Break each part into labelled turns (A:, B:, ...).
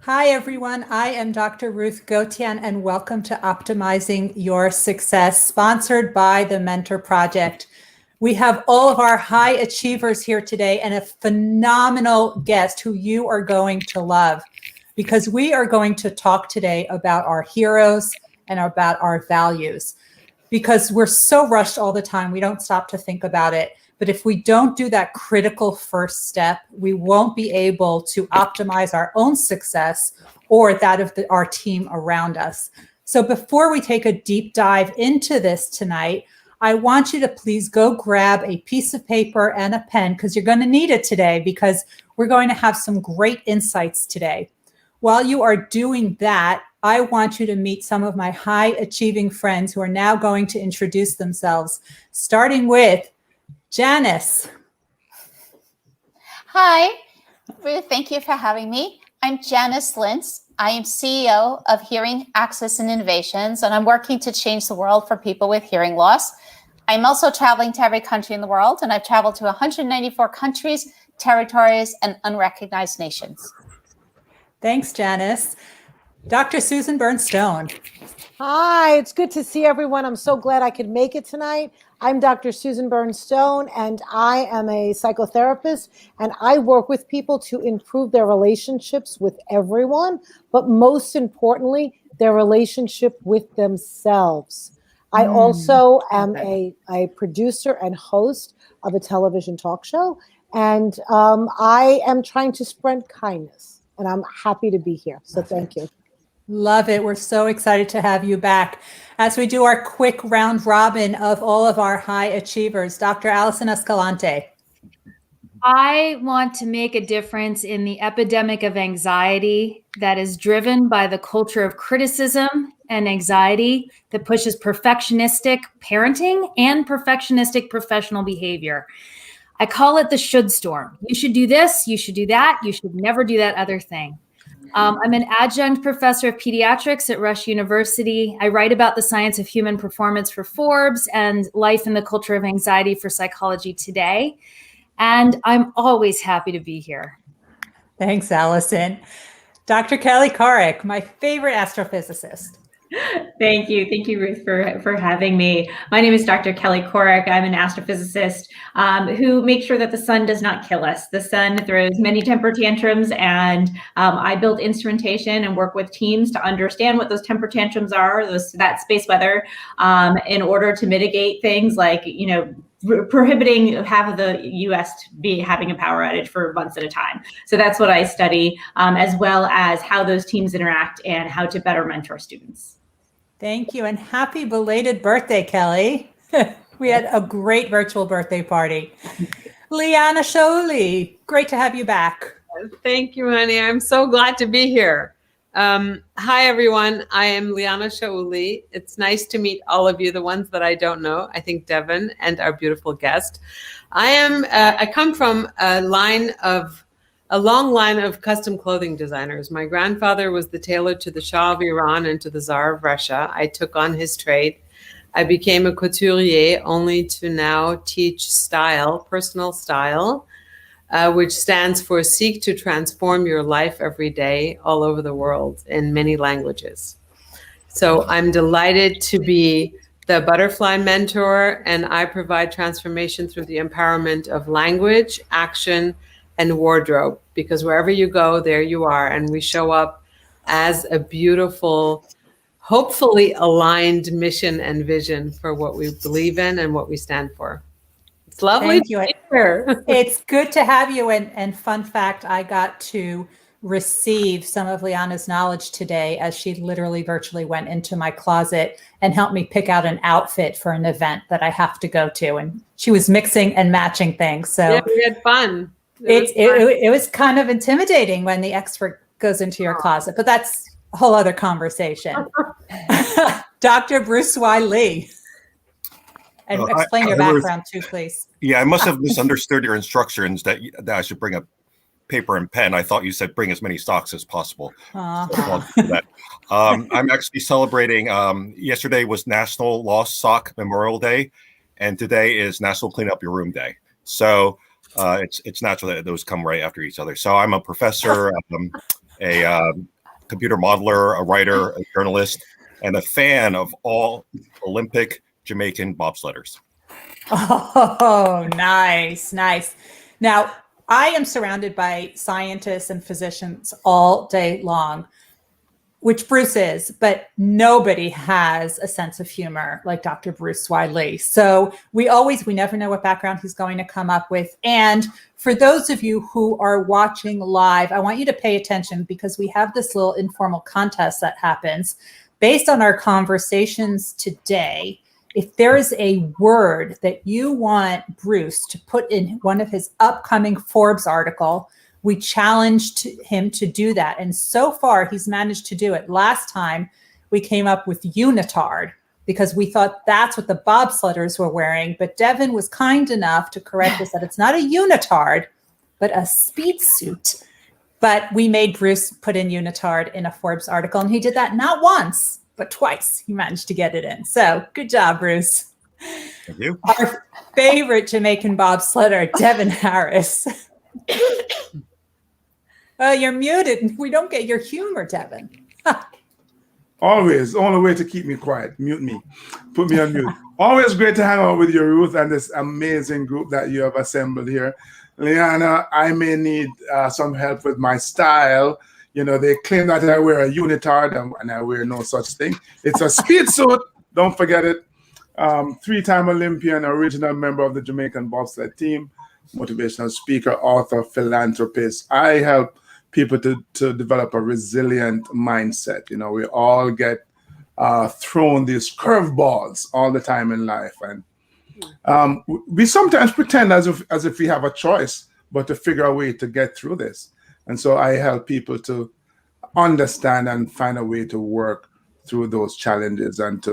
A: Hi, everyone. I am Dr. Ruth Gotian, and welcome to Optimizing Your Success, sponsored by the Mentor Project. We have all of our high achievers here today and a phenomenal guest who you are going to love, because we are going to talk today about our heroes and about our values, because we're so rushed all the time. We don't stop to think about it. But if we don't do that critical first step, we won't be able to optimize our own success or that of our team around us. So before we take a deep dive into this tonight, I want you to please go grab a piece of paper and a pen, because you're going to need it today, because we're going to have some great insights today. While you are doing that, I want you to meet some of my high achieving friends who are now going to introduce themselves, starting with Janice.
B: Hi, Ruth. Thank you for having me. I'm Janice Lintz. I am CEO of Hearing Access and Innovations, and I'm working to change the world for people with hearing loss. I'm also traveling to every country in the world, and I've traveled to 194 countries, territories, and unrecognized nations.
A: Thanks, Janice. Dr. Susan Bernstone.
C: Hi, it's good to see everyone. I'm so glad I could make it tonight. I'm Dr. Susan Bernstone, and I am a psychotherapist, and I work with people to improve their relationships with everyone, but most importantly, their relationship with themselves. I also am a producer and host of a television talk show, and I am trying to spread kindness, and I'm happy to be here. So thank you.
A: Love it. We're so excited to have you back. As we do our quick round robin of all of our high achievers, Dr. Allison Escalante.
D: I want to make a difference in the epidemic of anxiety that is driven by the culture of criticism and anxiety that pushes perfectionistic parenting and perfectionistic professional behavior. I call it the should storm. You should do this, you should do that, you should never do that other thing. I'm an adjunct professor of pediatrics at Rush University. I write about the science of human performance for Forbes and life in the culture of anxiety for Psychology Today. And I'm always happy to be here.
A: Thanks, Allison. Dr. Kelly Korrick, my favorite astrophysicist.
E: Thank you, Ruth, for having me. My name is Dr. Kelly Korrick. I'm an astrophysicist who makes sure that the sun does not kill us. The sun throws many temper tantrums, and I build instrumentation and work with teams to understand what those temper tantrums are, that space weather, in order to mitigate things like, prohibiting half of the U.S. to be having a power outage for months at a time. So that's what I study, as well as how those teams interact and how to better mentor students.
A: Thank you, and happy belated birthday, Kelly. We had a great virtual birthday party. Liana Shauli, great to have you back.
F: Thank you, honey. I'm so glad to be here. Hi, everyone. I am Liana Shauli. It's nice to meet all of you, the ones that I don't know. I think Devin and our beautiful guest. I come from a long line of custom clothing designers. My grandfather was the tailor to the Shah of Iran and to the Tsar of Russia. I took on his trade. I became a couturier, only to now teach style, personal style, which stands for Seek to Transform Your Life Every Day all over the world in many languages. So I'm delighted to be the butterfly mentor, and I provide transformation through the empowerment of language, action, and wardrobe, because wherever you go, there you are. And we show up as a beautiful, hopefully aligned mission and vision for what we believe in and what we stand for. It's lovely to be here.
A: It's good to have you. And fun fact, I got to receive some of Liana's knowledge today, as she literally virtually went into my closet and helped me pick out an outfit for an event that I have to go to. And she was mixing and matching things. So
F: yeah, we had fun.
A: It was kind of intimidating when the expert goes into your closet, but that's a whole other conversation. Dr. Bruce Y. Lee. And explain your background too, please.
G: Yeah, I must have misunderstood your instructions that I should bring a paper and pen. I thought you said bring as many socks as possible. So I'm actually celebrating, yesterday was National Lost Sock Memorial Day, and today is National Clean Up Your Room Day. So it's natural that those come right after each other. So I'm a professor a computer modeler, a writer, a journalist, and a fan of all Olympic Jamaican bobsledders.
A: Oh, nice, nice. Now, I am surrounded by scientists and physicians all day long, which Bruce is, but nobody has a sense of humor like Dr. Bruce Wiley. So we never know what background he's going to come up with. And for those of you who are watching live, I want you to pay attention because we have this little informal contest that happens based on our conversations today. If there is a word that you want Bruce to put in one of his upcoming Forbes article, we challenged him to do that. And so far, he's managed to do it. Last time, we came up with unitard because we thought that's what the bobsledders were wearing. But Devin was kind enough to correct us that it's not a unitard, but a speed suit. But we made Bruce put in unitard in a Forbes article. And he did that not once, but twice. He managed to get it in. So good job, Bruce.
G: Thank you.
A: Our favorite Jamaican bobsledder, Devin Harris. You're muted. We don't get your humor, Devin.
H: Always. Only way to keep me quiet. Mute me. Put me on mute. Always great to hang out with you, Ruth, and this amazing group that you have assembled here. Liana, I may need some help with my style. You know, they claim that I wear a unitard, and I wear no such thing. It's a speed suit. Don't forget it. 3-time Olympian, original member of the Jamaican bobsled team, motivational speaker, author, philanthropist. I help people to develop a resilient mindset. You know, we all get thrown these curveballs all the time in life. And we sometimes pretend as if we have a choice, but to figure a way to get through this. And so I help people to understand and find a way to work through those challenges, and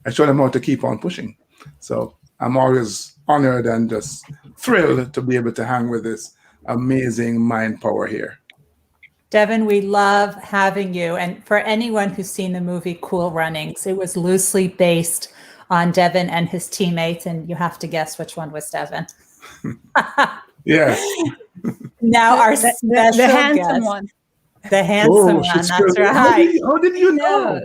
H: I show them how to keep on pushing. So I'm always honored and just thrilled to be able to hang with this amazing mind power here.
A: Devin, we love having you. And for anyone who's seen the movie Cool Runnings, it was loosely based on Devin and his teammates. And you have to guess which one was Devin.
H: Yes.
A: Now our special
D: the handsome
A: guest,
D: one.
A: the handsome one. That's right.
H: How did you know?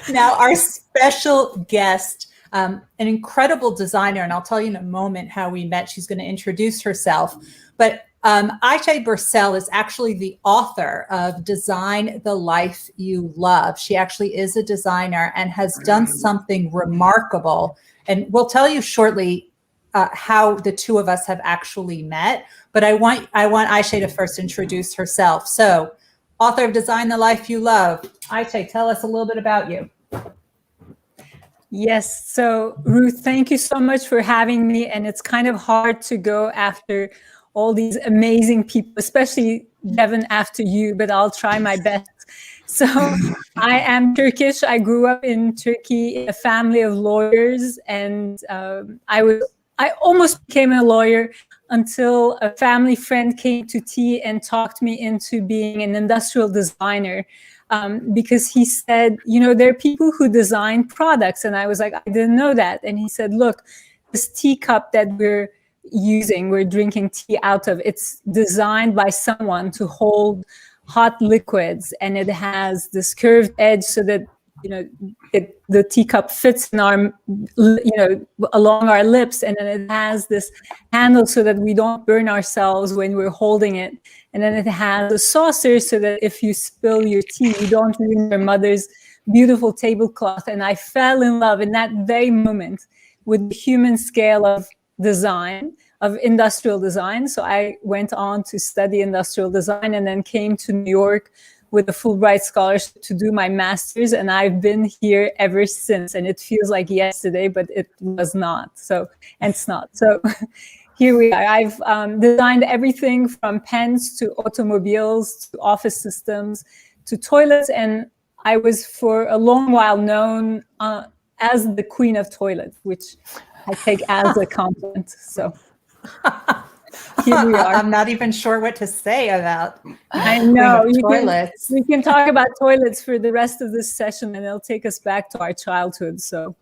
A: Now our special guest, an incredible designer, and I'll tell you in a moment how we met. She's going to introduce herself. But Aisha Bursell is actually the author of Design the Life You Love. She actually is a designer and has done something remarkable. And we'll tell you shortly how the two of us have actually met. But I want Aisha to first introduce herself. So, author of Design the Life You Love. Aisha, tell us a little bit about you.
I: Yes. So, Ruth, thank you so much for having me. And it's kind of hard to go after all these amazing people, especially Devin after you, but I'll try my best. So I am Turkish. I grew up in Turkey in a family of lawyers, and I almost became a lawyer until a family friend came to tea and talked me into being an industrial designer, because he said, you know, there are people who design products. And I was like, I didn't know that. And he said, look, this teacup that we're drinking tea out of, it's designed by someone to hold hot liquids, and it has this curved edge so that, you know, the teacup fits in our, you know, along our lips, and then it has this handle so that we don't burn ourselves when we're holding it, and then it has a saucer so that if you spill your tea, you don't ruin your mother's beautiful tablecloth. And I fell in love in that very moment with the human scale of design, of industrial design. So I went on to study industrial design and then came to New York with a Fulbright scholarship to do my master's. And I've been here ever since. And it feels like yesterday, but it was not. So, and it's not. So here we are. I've designed everything from pens to automobiles to office systems to toilets. And I was for a long while known as the queen of toilets, which I take as a compliment. So here we are.
A: I'm not even sure what to say about
I: I know
A: toilets.
I: We can talk about toilets for the rest of this session, and it'll take us back to our childhood. So,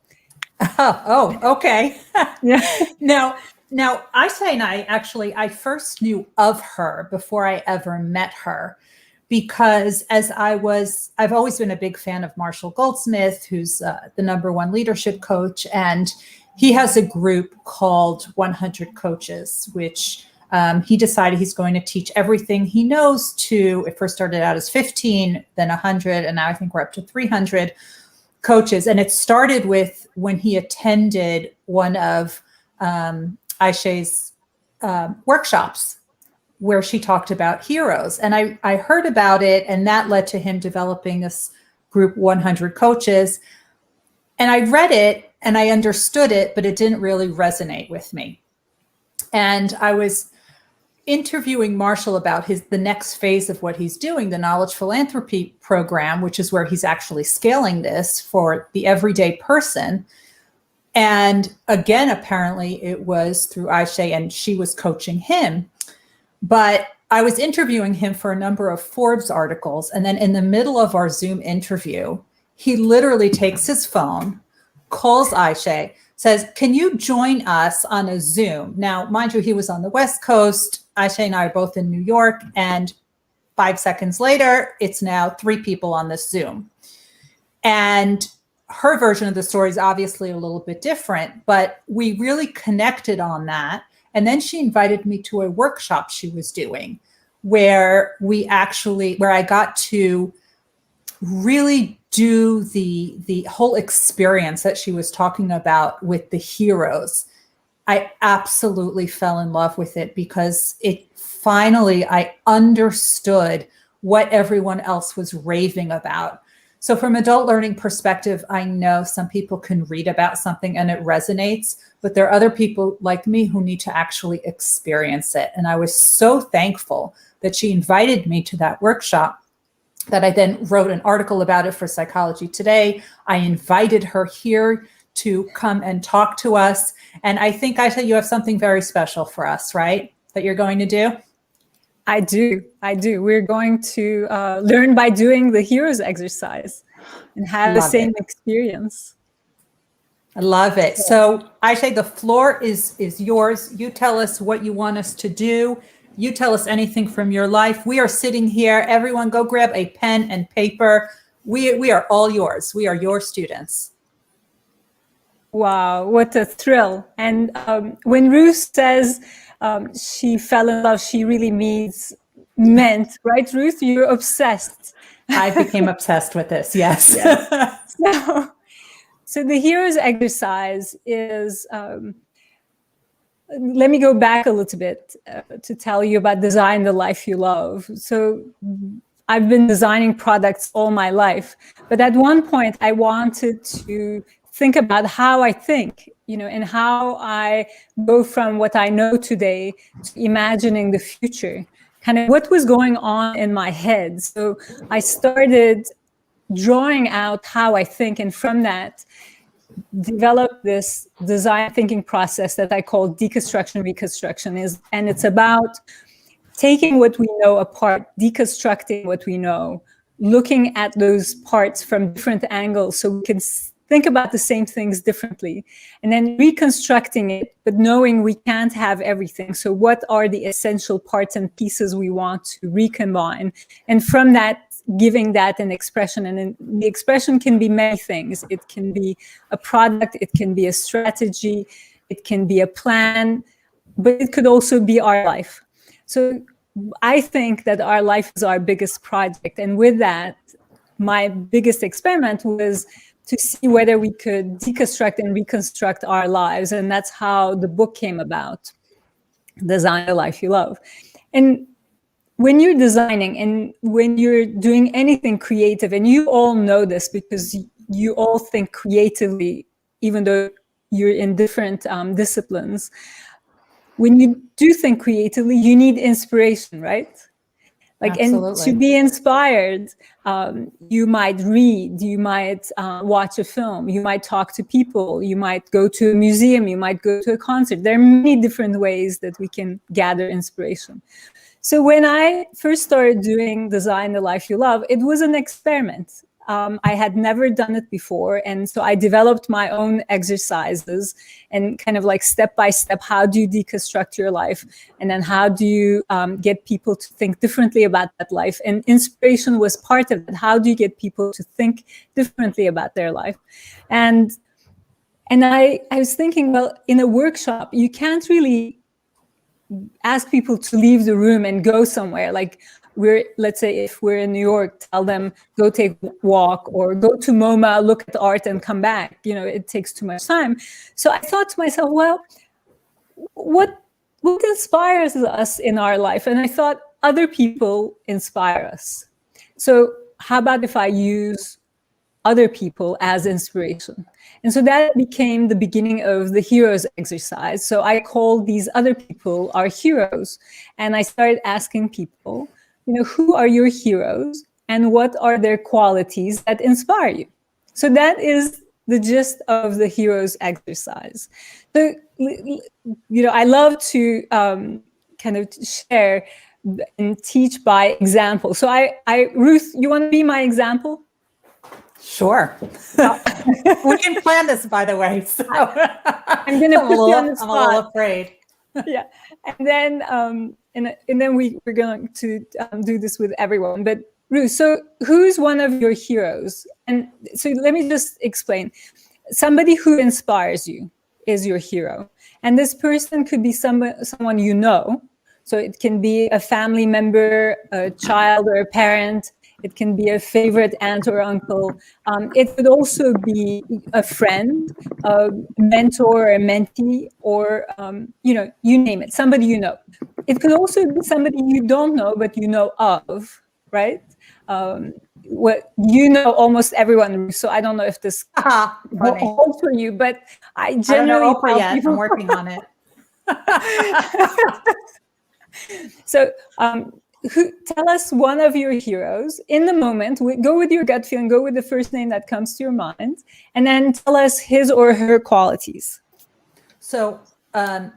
A: okay.
I: yeah.
A: Now, Aisha and I first knew of her before I ever met her, because I've always been a big fan of Marshall Goldsmith, who's the #1 leadership coach. And he has a group called 100 Coaches, which he decided he's going to teach everything he knows to. It first started out as 15, then 100, and now I think we're up to 300 coaches. And it started with when he attended one of Aisha's workshops where she talked about heroes. And I heard about it, and that led to him developing this group 100 Coaches. And I read it and I understood it, but it didn't really resonate with me. And I was interviewing Marshall about the next phase of what he's doing, the Knowledge Philanthropy Program, which is where he's actually scaling this for the everyday person. And again, apparently it was through Aisha, and she was coaching him. But I was interviewing him for a number of Forbes articles. And then in the middle of our Zoom interview, he literally takes his phone, calls Aisha, says, "Can you join us on a Zoom?" Now, mind you, he was on the West Coast. Aisha and I are both in New York. And 5 seconds later, it's now 3 people on this Zoom. And her version of the story is obviously a little bit different, but we really connected on that. And then she invited me to a workshop she was doing where I got to really do the whole experience that she was talking about with the heroes. I absolutely fell in love with it because I understood what everyone else was raving about. So from adult learning perspective, I know some people can read about something and it resonates, but there are other people like me who need to actually experience it. And I was so thankful that she invited me to that workshop that I then wrote an article about it for Psychology Today. I invited her here to come and talk to us. And I think, Aisha, you have something very special for us, right? That you're going to do?
I: I do. We're going to learn by doing the heroes exercise and have the same experience.
A: I love it. So Aisha, the floor is yours. You tell us what you want us to do. You tell us anything from your life. We are sitting here. Everyone go grab a pen and paper. We are all yours. We are your students.
I: Wow, what a thrill. And when Ruth says she fell in love, she really meant, right, Ruth? You're obsessed.
A: I became obsessed with this, yes.
I: So the heroes exercise is, let me go back a little bit to tell you about Design the Life You Love. So I've been designing products all my life, but at one point I wanted to think about how I think, and how I go from what I know today to imagining the future, kind of what was going on in my head. So I started drawing out how I think, and from that, develop this design thinking process that I call deconstruction reconstruction. And it's about taking what we know apart, deconstructing what we know, looking at those parts from different angles so we can think about the same things differently, and then reconstructing it, but knowing we can't have everything. So what are the essential parts and pieces we want to recombine? And from that, giving that an expression. And then the expression can be many things. It can be a product, it can be a strategy, it can be a plan, but it could also be our life. So I think that our life is our biggest project. And with that, my biggest experiment was to see whether we could deconstruct and reconstruct our lives. And that's how the book came about, Design the Life You Love. And when you're designing and when you're doing anything creative, and you all know this because you all think creatively, even though you're in different disciplines, when you do think creatively, you need inspiration, right?
A: Absolutely.
I: And to be inspired, you might read, you might watch a film, you might talk to people, you might go to a museum, you might go to a concert. There are many different ways that we can gather inspiration. So when I first started doing Design the Life You Love, it was an experiment. I had never done it before. And so I developed my own exercises and kind of like step by step, how do you deconstruct your life? And then how do you get people to think differently about that life? And inspiration was part of it. How do you get people to think differently about their life? And I was thinking, well, in a workshop, you can't really ask people to leave the room and go somewhere. Like let's say if we're in New York, tell them go take a walk or go to MoMA, look at art and come back. You know, it takes too much time. So I thought to myself, well, what inspires us in our life? And I thought other people inspire us. So how about if I use other people as inspiration? And so that became the beginning of the heroes exercise. So I called these other people our heroes. And I started asking people, you know, who are your heroes and what are their qualities that inspire you? So that is the gist of the heroes exercise. So, you know, I love to kind of share and teach by example. So Ruth, you want to be my example?
A: Sure. We didn't plan this, by the way. So
I: I'm going to put you on the spot.
A: I'm a little afraid.
I: Yeah, and then we're going to do this with everyone. But Ruth, so who's one of your heroes? And so let me just explain. Somebody who inspires you is your hero, and this person could be someone you know. So it can be a family member, a child, or a parent. It can be a favorite aunt or uncle. It could also be a friend, a mentor, a mentee, or, you know, you name it, somebody you know. It could also be somebody you don't know, but you know of, right? What you know almost everyone, so I don't know if this holds for you, but I generally
A: I don't know Oprah yet. I'm working on it.
I: So, tell us one of your heroes in the moment. Go with your gut feeling, go with the first name that comes to your mind, and then tell us his or her qualities.
A: So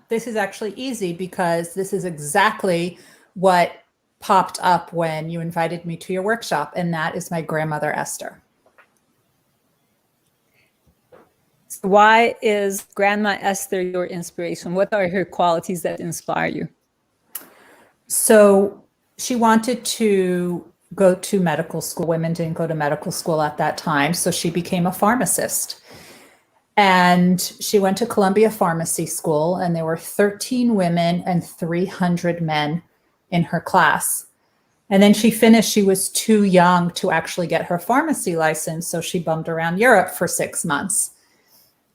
A: this is actually easy because this is exactly what popped up when you invited me to your workshop, and that is my grandmother, Esther.
I: So why is Grandma Esther your inspiration? What are her qualities that inspire you?
A: So she wanted to go to medical school. Women didn't go to medical school at that time. So she became a pharmacist. And she went to Columbia Pharmacy School, and there were 13 women and 300 men in her class. And then she finished. She was too young to actually get her pharmacy license. So she bummed around Europe for 6 months.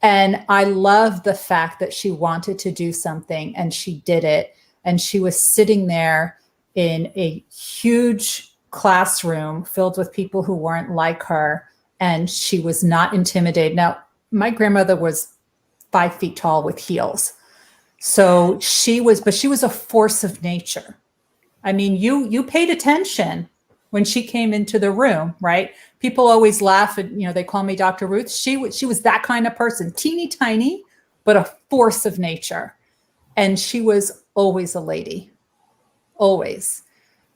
A: And I love the fact that she wanted to do something and she did it. And she was sitting there in a huge classroom filled with people who weren't like her, and she was not intimidated. Now, my grandmother was 5 feet tall with heels. So she was a force of nature. I mean, you paid attention when she came into the room, right? People always laugh and, you know, they call me Dr. Ruth. She was that kind of person, teeny tiny, but a force of nature. And she was always a lady. Always.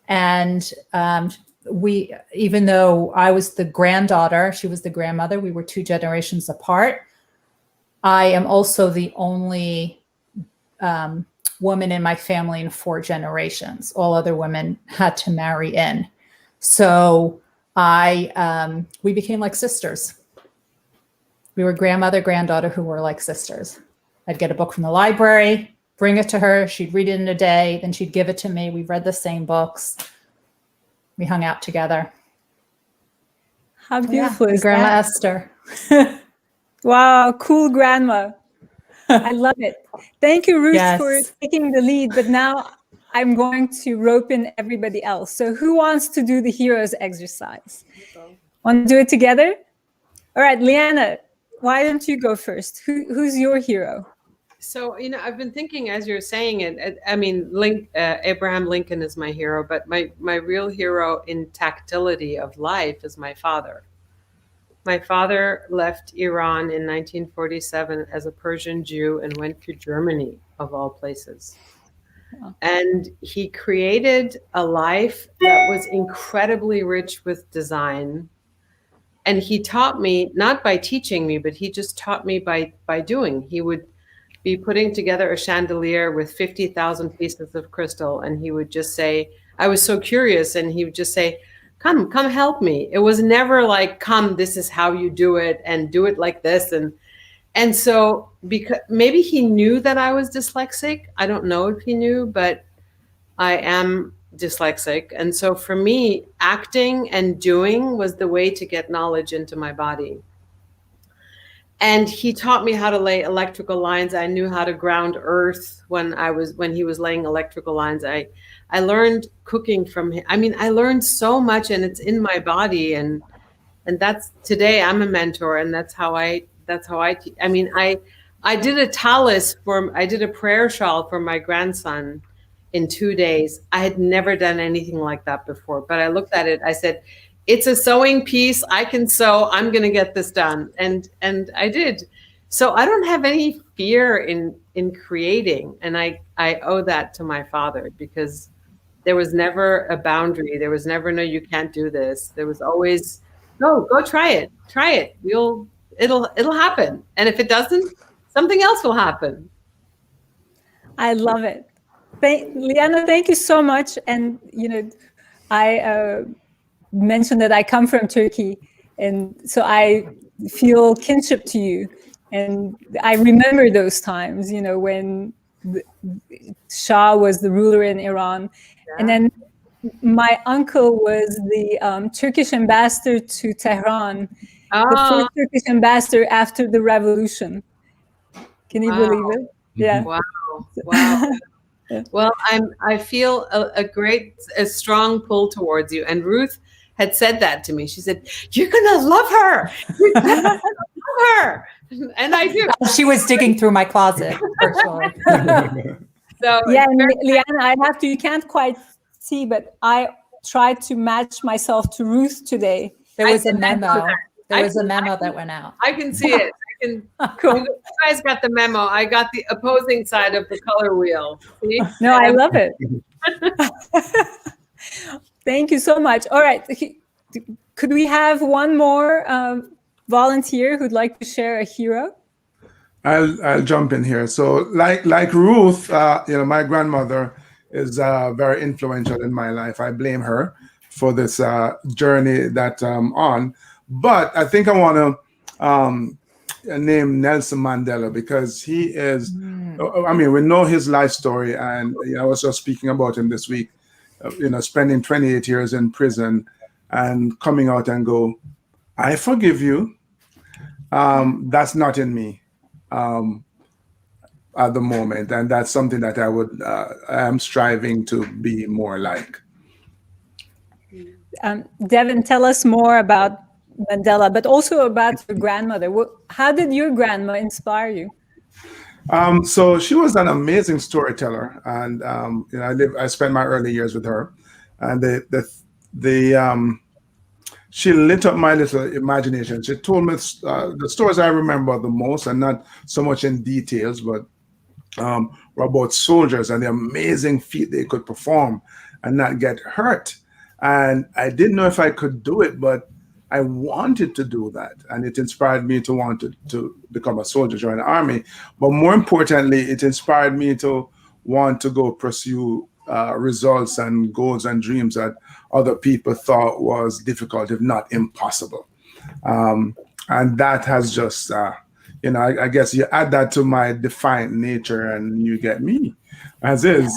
A: And even though I was the granddaughter, she was the grandmother, we were 2 generations apart. I am also the only woman in my family in 4 generations. All other women had to marry in. So we became like sisters. We were grandmother, granddaughter who were like sisters. I'd get a book from the library, bring it to her. She'd read it in a day. Then she'd give it to me. We read the same books. We hung out together.
I: How beautiful is
A: Grandma
I: that?
A: Esther.
I: Wow, cool grandma. I love it. Thank you, Ruth,
A: Yes.
I: for taking the lead. But now I'm going to rope in everybody else. So who wants to do the heroes exercise? Want to do it together? All right, Leanna, why don't you go first? Who's your hero?
F: So, you know, I've been thinking as you're saying it, I mean, Abraham Lincoln is my hero, but my real hero in tactility of life is my father. My father left Iran in 1947 as a Persian Jew and went to Germany, of all places. Wow. And he created a life that was incredibly rich with design, And he taught me, not by teaching me, but he just taught me by doing. He would be putting together a chandelier with 50,000 pieces of crystal. And he would just say, I was so curious. And he would just say, come help me. It was never like, come, this is how you do it and do it like this. And so because maybe he knew that I was dyslexic. I don't know if he knew, but I am dyslexic. And so for me, acting and doing was the way to get knowledge into my body. And he taught me how to lay electrical lines. I knew how to ground earth when he was laying electrical lines. I learned cooking from him. I mean, I learned so much, and it's in my body. And that's today I'm a mentor, and that's how I I mean, I did I did a prayer shawl for my grandson in 2 days. I had never done anything like that before, but I looked at it. I said, it's a sewing piece. I can sew. I'm going to get this done. And I did. So I don't have any fear in creating. And I owe that to my father, because there was never a boundary. There was never, no, you can't do this. There was always, no, go try it. Try it. It'll happen. And if it doesn't, something else will happen.
I: I love it. Liana, thank you so much. And, I mentioned that I come from Turkey, and so I feel kinship to you. And I remember those times, when Shah was the ruler in Iran. Yeah. And then my uncle was the Turkish ambassador to Tehran, the first Turkish ambassador after the revolution. Can you believe it? Yeah.
F: Wow. Well, I feel a strong pull towards you. And Ruth had said that to me. She said, "You're gonna love her. You're gonna love her," and I do.
A: She was digging through my closet for sure.
I: So yeah, and Liana, you can't quite see, but I tried to match myself to Ruth today.
A: There was a memo. There was a memo that went out.
F: I can see it. Cool. You guys got the memo. I got the opposing side of the color wheel. See?
I: No, I love it. Thank you so much. All right. Could we have one more volunteer who'd like to share a hero?
H: I'll jump in here. So like Ruth, my grandmother is very influential in my life. I blame her for this journey that I'm on. But I think I want to name Nelson Mandela, because he is, I mean, we know his life story. And I was just speaking about him this week, spending 28 years in prison and coming out and go, I forgive you. That's not in me at the moment. And that's something that I am striving to be more like.
I: Devin, tell us more about Mandela, but also about your grandmother. How did your grandma inspire you?
H: So she was an amazing storyteller, and I spent my early years with her, and she lit up my little imagination. She told me the stories I remember the most, and not so much in details, but were about soldiers and the amazing feat they could perform and not get hurt. And I didn't know if I could do it, but I wanted to do that, and it inspired me to want to become a soldier, join the army. But more importantly, it inspired me to want to go pursue results and goals and dreams that other people thought was difficult, if not impossible. And that has just, I guess you add that to my defiant nature, and you get me as is.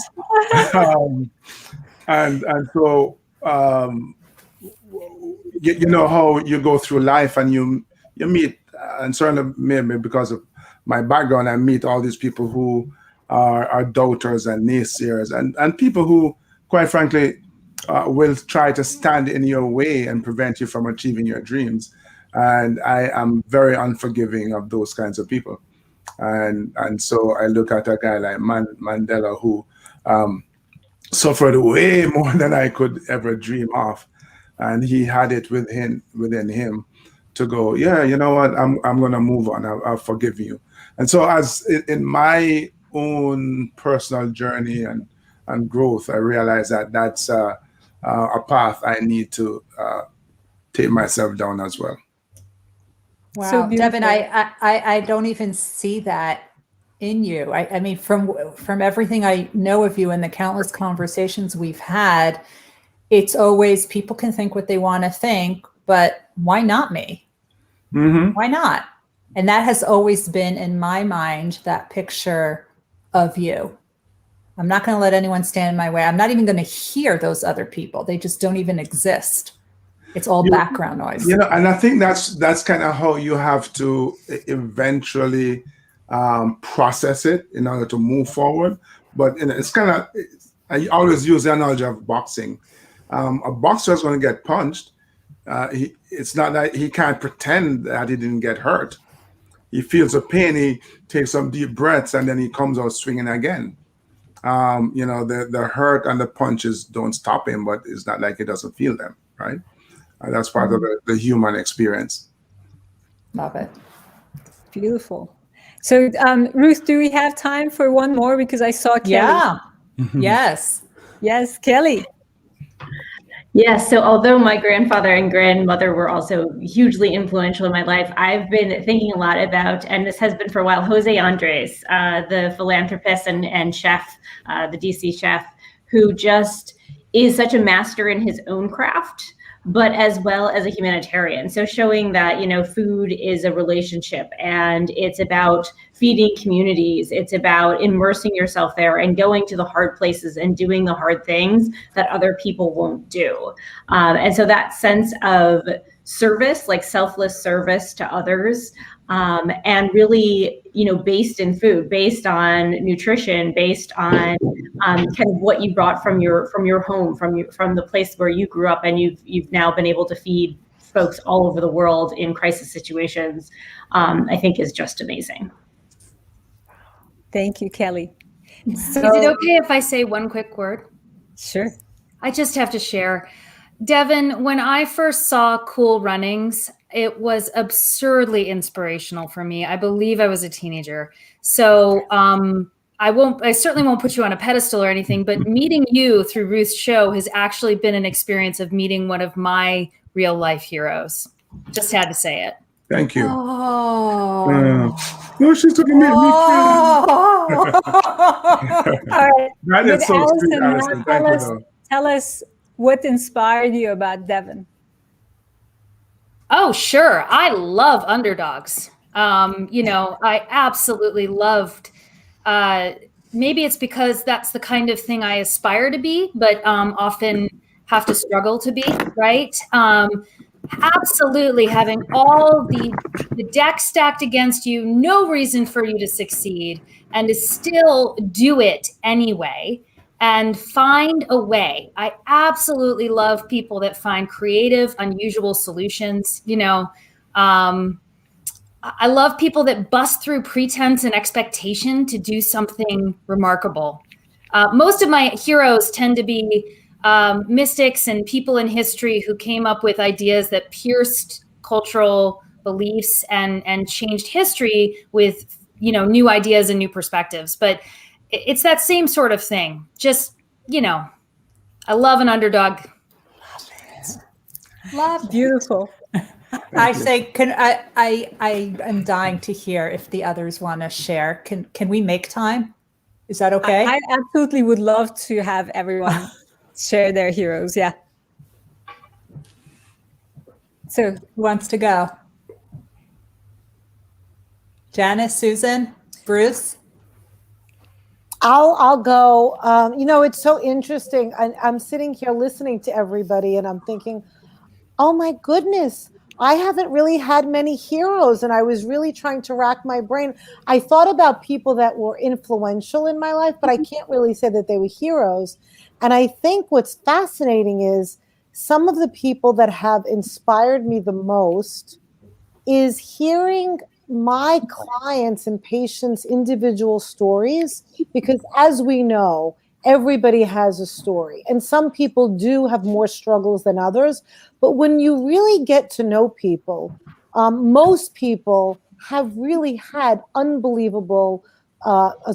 H: And so. You know how you go through life and you meet, and certainly maybe because of my background, I meet all these people who are doubters and naysayers, and people who, quite frankly, will try to stand in your way and prevent you from achieving your dreams. And I am very unforgiving of those kinds of people. And so I look at a guy like Mandela, who suffered way more than I could ever dream of. And he had it within him to go, yeah, you know what, I'm going to move on. I'll forgive you. And so as in my own personal journey and growth, I realized that that's a path I need to take myself down as well.
A: Wow,
I: So
A: Devin,
I: beautiful.
A: I don't even see that in you. I mean, from everything I know of you and the countless conversations we've had, it's always people can think what they want to think, but why not me?
H: Mm-hmm.
A: Why not? And that has always been in my mind, that picture of you. I'm not going to let anyone stand in my way. I'm not even going to hear those other people. They just don't even exist. It's all background noise.
H: You know, and I think that's kind of how you have to eventually process it in order to move forward. But it's kind of, I always use the analogy of boxing. A boxer is going to get punched. It's not that he can't pretend that he didn't get hurt. He feels the pain, he takes some deep breaths, and then he comes out swinging again. You know, the hurt and the punches don't stop him, but it's not like he doesn't feel them, right? That's part of the human experience.
A: Love it.
I: Beautiful. So, Ruth, do we have time for one more? Because I saw Kelly.
A: Yeah. Yes.
I: Yes, Kelly.
E: Yes. So although my grandfather and grandmother were also hugely influential in my life, I've been thinking a lot about, and this has been for a while, Jose Andres, the philanthropist and chef, the DC chef, who just is such a master in his own craft, but as well as a humanitarian. So showing that, you know, food is a relationship and it's about feeding communities. It's about immersing yourself there and going to the hard places and doing the hard things that other people won't do. And so that sense of service, like selfless service to others, and really, you know, based in food, based on nutrition, based on kind of what you brought from your home, from the place where you grew up, and you've now been able to feed folks all over the world in crisis situations, I think is just amazing.
I: Thank you, Kelly. So,
D: Is it okay if I say one quick word?
I: Sure.
D: I just have to share. Devin, when I first saw Cool Runnings, it was absurdly inspirational for me. I believe I was a teenager. So I certainly won't put you on a pedestal or anything, but meeting you through Ruth's show has actually been an experience of meeting one of my real life heroes. Just had to say it.
H: Thank you.
A: Oh.
H: No, she's talking to me.
A: Oh.
I: All right.
H: That is so sweet,
I: Allison,
H: Allison. Thank you, though.
I: tell us what inspired you about Devin.
D: Oh, sure. I love underdogs. You know, I absolutely loved, maybe it's because that's the kind of thing I aspire to be, but often have to struggle to be, right? Absolutely having all the deck stacked against you, no reason for you to succeed, and to still do it anyway and find a way. I absolutely love people that find creative, unusual solutions. You know, I love people that bust through pretense and expectation to do something remarkable. Most of my heroes tend to be mystics and people in history who came up with ideas that pierced cultural beliefs and changed history with, you know, new ideas and new perspectives. But it's that same sort of thing. Just, you know, I love an underdog.
A: Love.
I: Beautiful.
A: I say, I am dying to hear if the others want to share. Can we make time? Is that okay?
I: I absolutely would love to have everyone share their heroes. Yeah. So
A: Who wants to go? Janice, Susan, Bruce?
C: I'll go. You know, it's so interesting. I'm sitting here listening to everybody and I'm thinking, oh my goodness, I haven't really had many heroes. And I was really trying to rack my brain. I thought about people that were influential in my life, but I can't really say that they were heroes. And I think what's fascinating is some of the people that have inspired me the most is hearing my clients and patients' individual stories, because as we know, everybody has a story. And some people do have more struggles than others. But when you really get to know people, most people have really had unbelievable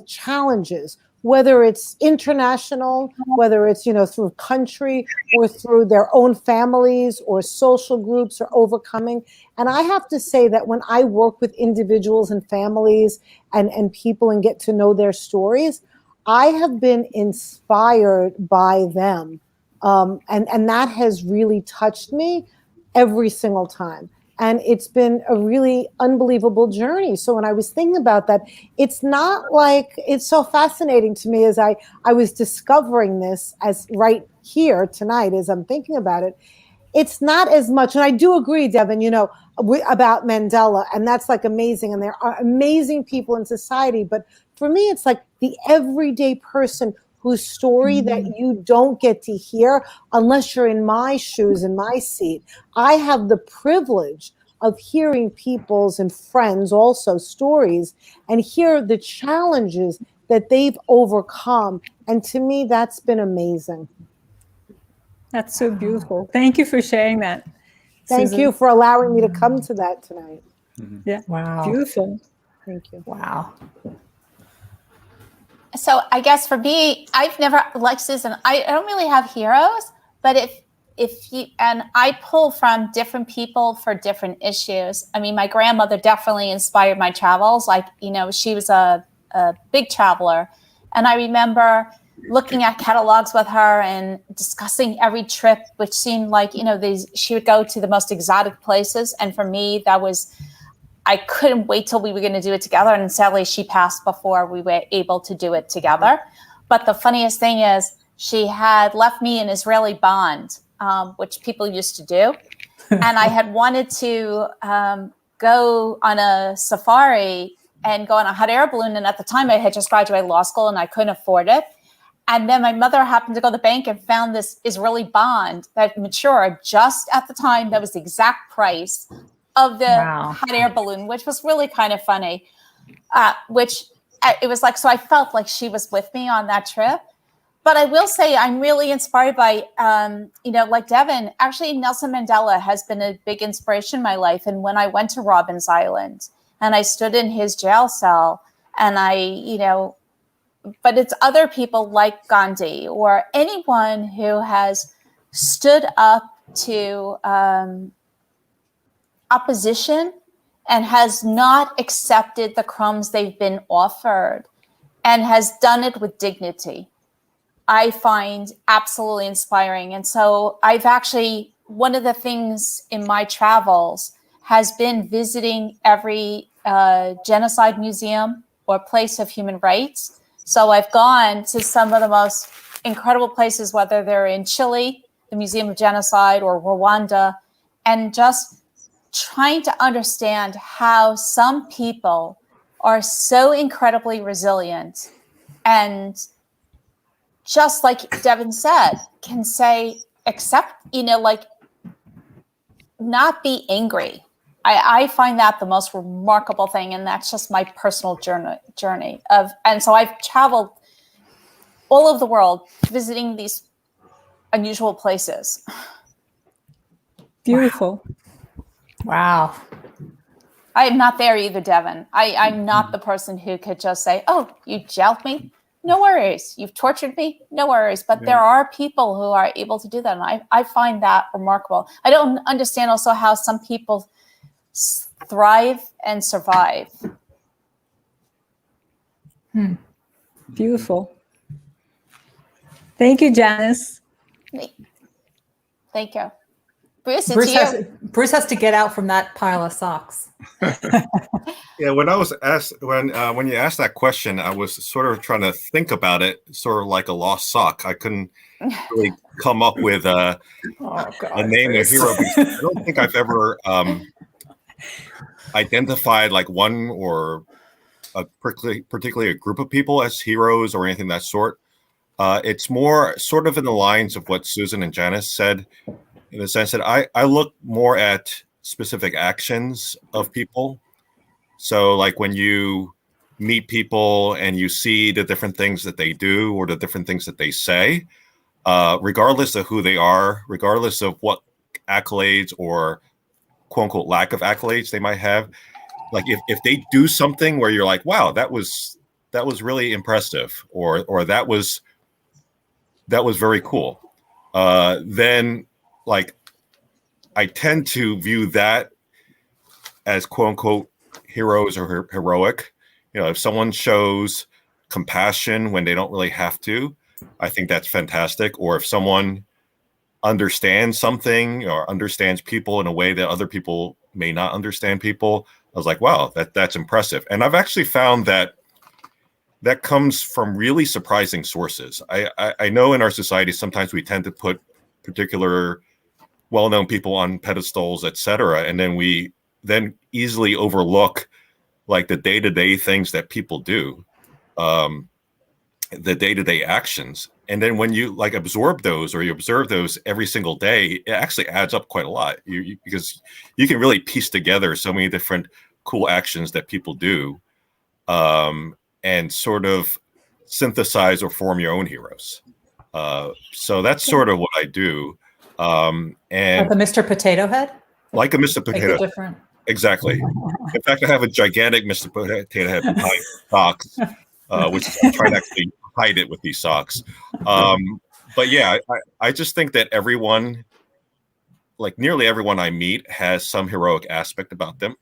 C: challenges, whether it's international, whether it's, through country or through their own families or social groups or overcoming. And I have to say that when I work with individuals and families and people and get to know their stories, I have been inspired by them. And that has really touched me every single time. And it's been a really unbelievable journey. So when I was thinking about that, it's not like, it's so fascinating to me as I was discovering this as right here tonight, as I'm thinking about it. It's not as much, and I do agree, Devin, about Mandela, and that's like amazing. And there are amazing people in society. But for me, it's like the everyday person whose story that you don't get to hear unless you're in my shoes, in my seat. I have the privilege of hearing people's and friends also stories and hear the challenges that they've overcome. And to me, that's been amazing.
I: That's so beautiful. Thank you for sharing that.
C: Thank
I: Susan.
C: you for allowing me to come to that tonight.
I: Yeah.
A: Wow.
I: Beautiful.
C: Thank you.
A: Wow.
B: So I guess for me, I've never, like Susan, I don't really have heroes, but if you, and I pull from different people for different issues. I mean, my grandmother definitely inspired my travels. Like, she was a big traveler. And I remember looking at catalogs with her and discussing every trip, which seemed like, she would go to the most exotic places. And for me, I couldn't wait till we were going to do it together. And sadly, she passed before we were able to do it together. But the funniest thing is she had left me an Israeli bond, which people used to do. And I had wanted to go on a safari and go on a hot air balloon. And at the time I had just graduated law school and I couldn't afford it. And then my mother happened to go to the bank and found this Israeli bond that matured just at the time. That was the exact price of the hot air balloon, which was really kind of funny, it was like, so I felt like she was with me on that trip. But I will say I'm really inspired by, like Devin, actually Nelson Mandela has been a big inspiration in my life. And when I went to Robben's Island and I stood in his jail cell and but it's other people like Gandhi or anyone who has stood up to, opposition and has not accepted the crumbs they've been offered and has done it with dignity, I find absolutely inspiring. And so one of the things in my travels has been visiting every genocide museum or place of human rights. So I've gone to some of the most incredible places, whether they're in Chile, the Museum of Genocide, or Rwanda, and just trying to understand how some people are so incredibly resilient and just like Devin said, can say, not be angry. I find that the most remarkable thing. And that's just my personal journey and so I've traveled all over the world visiting these unusual places.
I: Beautiful.
A: Wow.
B: I am not there either, Devin. I'm not the person who could just say, oh, you jailed me? No worries. You've tortured me? No worries. But there are people who are able to do that. And I find that remarkable. I don't understand also how some people thrive and survive.
I: Beautiful. Thank you, Janice.
B: Thank you. Bruce
A: has to get out from that pile of socks.
G: Yeah, when I was asked when you asked that question, I was sort of trying to think about it, sort of like a lost sock. I couldn't really come up with a name of hero. I don't think I've ever identified like one or particularly a group of people as heroes or anything of that sort. It's more sort of in the lines of what Susan and Janice said, in the sense that I look more at specific actions of people. So like when you meet people and you see the different things that they do or the different things that they say, regardless of who they are, regardless of what accolades or quote unquote lack of accolades they might have, like if they do something where you're like, wow, that was was really impressive, or that was very cool. Then like I tend to view that as quote unquote heroes or heroic. You know, if someone shows compassion when they don't really have to, I think that's fantastic. Or if someone understands something or understands people in a way that other people may not understand people, I was like, wow, that's impressive. And I've actually found that comes from really surprising sources. I know in our society, sometimes we tend to put particular well-known people on pedestals, et cetera, and then we then easily overlook like the day-to-day things that people do, the day-to-day actions. And then when you like absorb those, or you observe those every single day, it actually adds up quite a lot. Because you can really piece together so many different cool actions that people do, and sort of synthesize or form your own heroes. So that's sort of what I do. And
A: Like a Mr. Potato Head?
G: Like a Mr.
A: Make
G: Potato
A: it different.
G: Exactly. In fact, I have a gigantic Mr. Potato Head behind socks, which I'm trying to actually hide it with these socks. But yeah, I just think that everyone, like nearly everyone I meet, has some heroic aspect about them.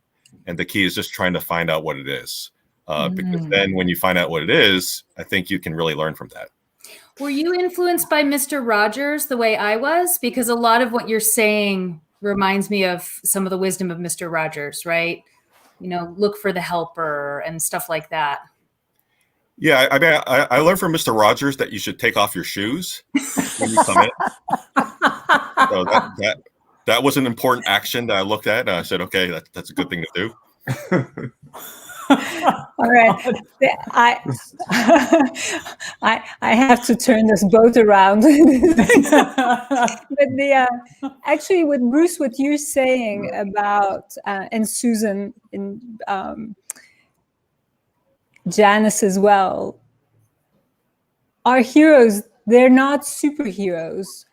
G: And the key is just trying to find out what it is. Because then when you find out what it is, I think you can really learn from that.
D: Were you influenced by Mr. Rogers the way I was? Because a lot of what you're saying reminds me of some of the wisdom of Mr. Rogers, right? You know, look for the helper and stuff like that.
G: Yeah, I mean, I learned from Mr. Rogers that you should take off your shoes when you come in. So that was an important action that I looked at, and I said, okay, that's a good thing to do.
I: All right, I have to turn this boat around. But actually, with Bruce, what you're saying about and Susan and Janice as well, our heroes, they're not superheroes.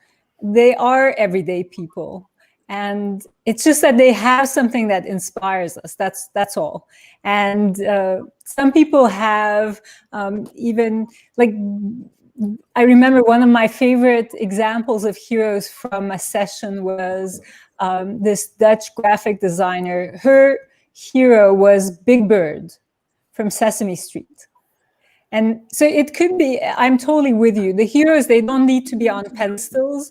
I: They are everyday people. And it's just that they have something that inspires us. That's all. And some people have even, like, I remember one of my favorite examples of heroes from a session was this Dutch graphic designer. Her hero was Big Bird from Sesame Street. And so it could be, I'm totally with you. The heroes, they don't need to be on pedestals.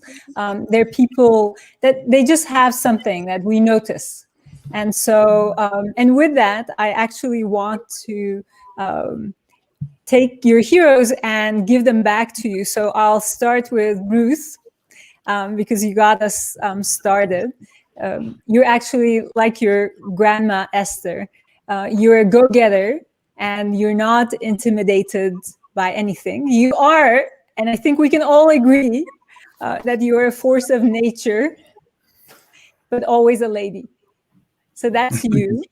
I: They're people that they just have something that we notice. And so, and with that, I actually want to take your heroes and give them back to you. So I'll start with Ruth, because you got us started. You're actually like your grandma, Esther. You're a go-getter. And you're not intimidated by anything. You are, and I think we can all agree that you are a force of nature, but always a lady. So that's you.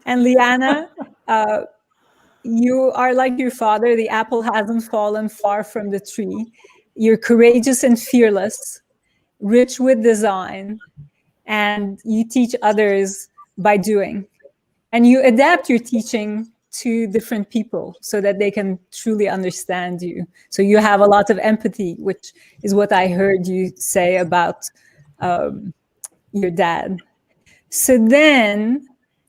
I: And Liana, you are like your father. The apple hasn't fallen far from the tree. You're courageous and fearless, rich with design, and you teach others by doing. And you adapt your teaching to different people so that they can truly understand you. So you have a lot of empathy, which is what I heard you say about your dad. So then,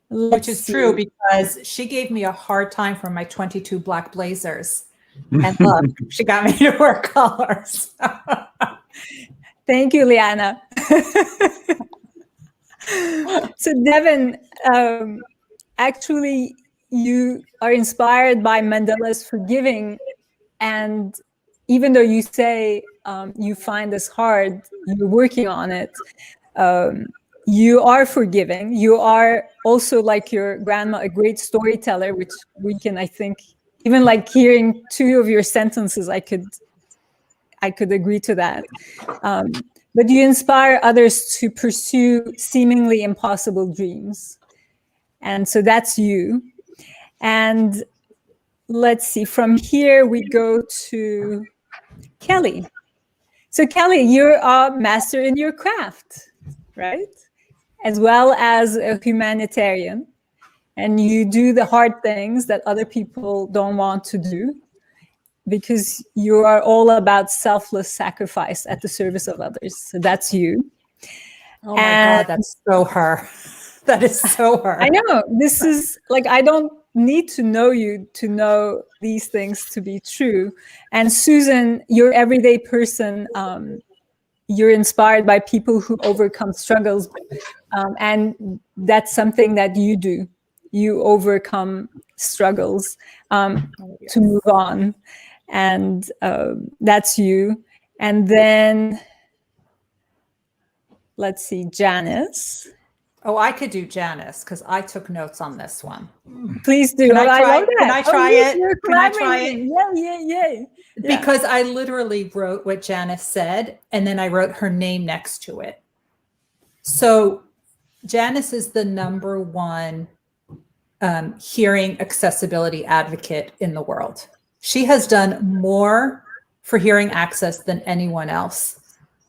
A: which is true, because she gave me a hard time for my 22 black blazers. And look, she got me to wear colors.
I: Thank you, Liana. So Devin, actually, you are inspired by Mandela's forgiving, and even though you say you find this hard, you're working on it, you are forgiving. You are also, like your grandma, a great storyteller, which we can, I think, even like hearing two of your sentences, I could agree to that. But you inspire others to pursue seemingly impossible dreams. And so that's you. And let's see, from here we go to Kelly. So Kelly, you're a master in your craft, right? As well as a humanitarian. and you do the hard things that other people don't want to do, because you are all about selfless sacrifice at the service of others. So that's you.
A: Oh my God, that's so her. That is so her.
I: I know. This is like, I don't need to know you to know these things to be true. And Susan, you're everyday person. You're inspired by people who overcome struggles. And that's something that you do. You overcome struggles to move on. And that's you. And then, let's see, Janice.
A: Oh, I could do Janice because I took notes on this one.
I: Please do.
A: Can I try,
I: love that.
A: can I try it?
I: You're
A: Can I try it?
I: Yeah.
A: Because I literally wrote what Janice said, and then I wrote her name next to it. So Janice is the #1 hearing accessibility advocate in the world. She has done more for hearing access than anyone else.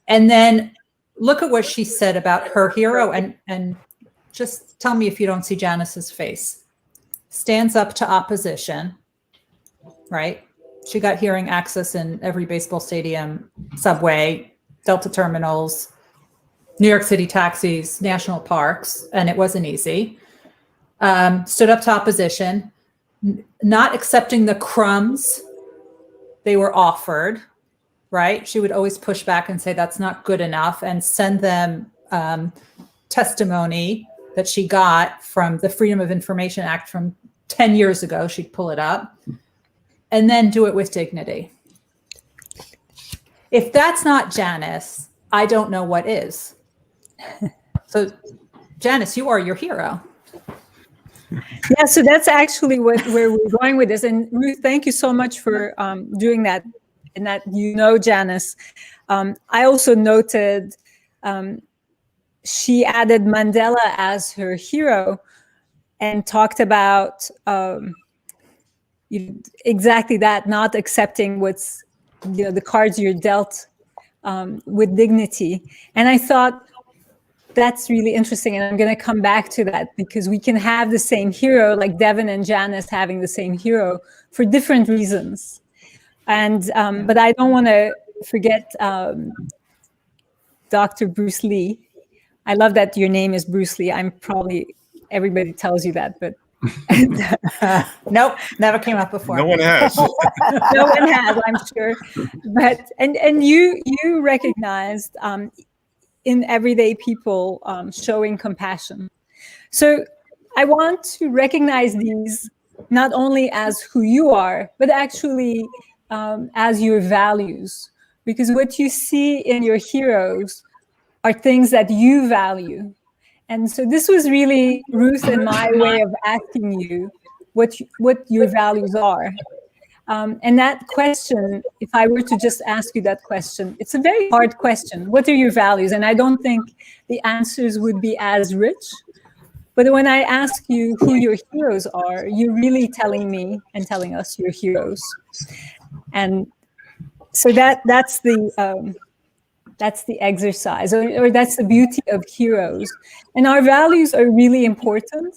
A: And then look at what she said about her hero, and just tell me if you don't see Janice's face. Stands up to opposition, right? She got hearing access in every baseball stadium, subway, Delta terminals, New York City taxis, national parks, and it wasn't easy. Stood up to opposition, not accepting the crumbs they were offered, right? She would always push back and say that's not good enough, and send them testimony that she got from the Freedom of Information Act from 10 years ago. She'd pull it up and then do it with dignity. If that's not Janice, I don't know what is. So Janice, you are your hero.
I: Yeah, so that's actually where we're going with this. And Ruth, thank you so much for doing that, and that Janice. I also noted she added Mandela as her hero and talked about exactly that, not accepting what's, the cards you're dealt with dignity. And I thought, that's really interesting, and I'm going to come back to that, because we can have the same hero, like Devin and Janice having the same hero, for different reasons. And but I don't want to forget Dr. Bruce Lee. I love that your name is Bruce Lee. Everybody tells you that, but
A: nope, never came up before.
G: No one has.
I: No one has, I'm sure. But and you recognized in everyday people showing compassion. So I want to recognize these not only as who you are, but actually as your values, because what you see in your heroes are things that you value. And so this was really, Ruth, and my way of asking you what your values are. And that question, if I were to just ask you that question, it's a very hard question. What are your values? And I don't think the answers would be as rich. But when I ask you who your heroes are, you're really telling me and telling us your heroes. And so that's the exercise, or that's the beauty of heroes. And our values are really important,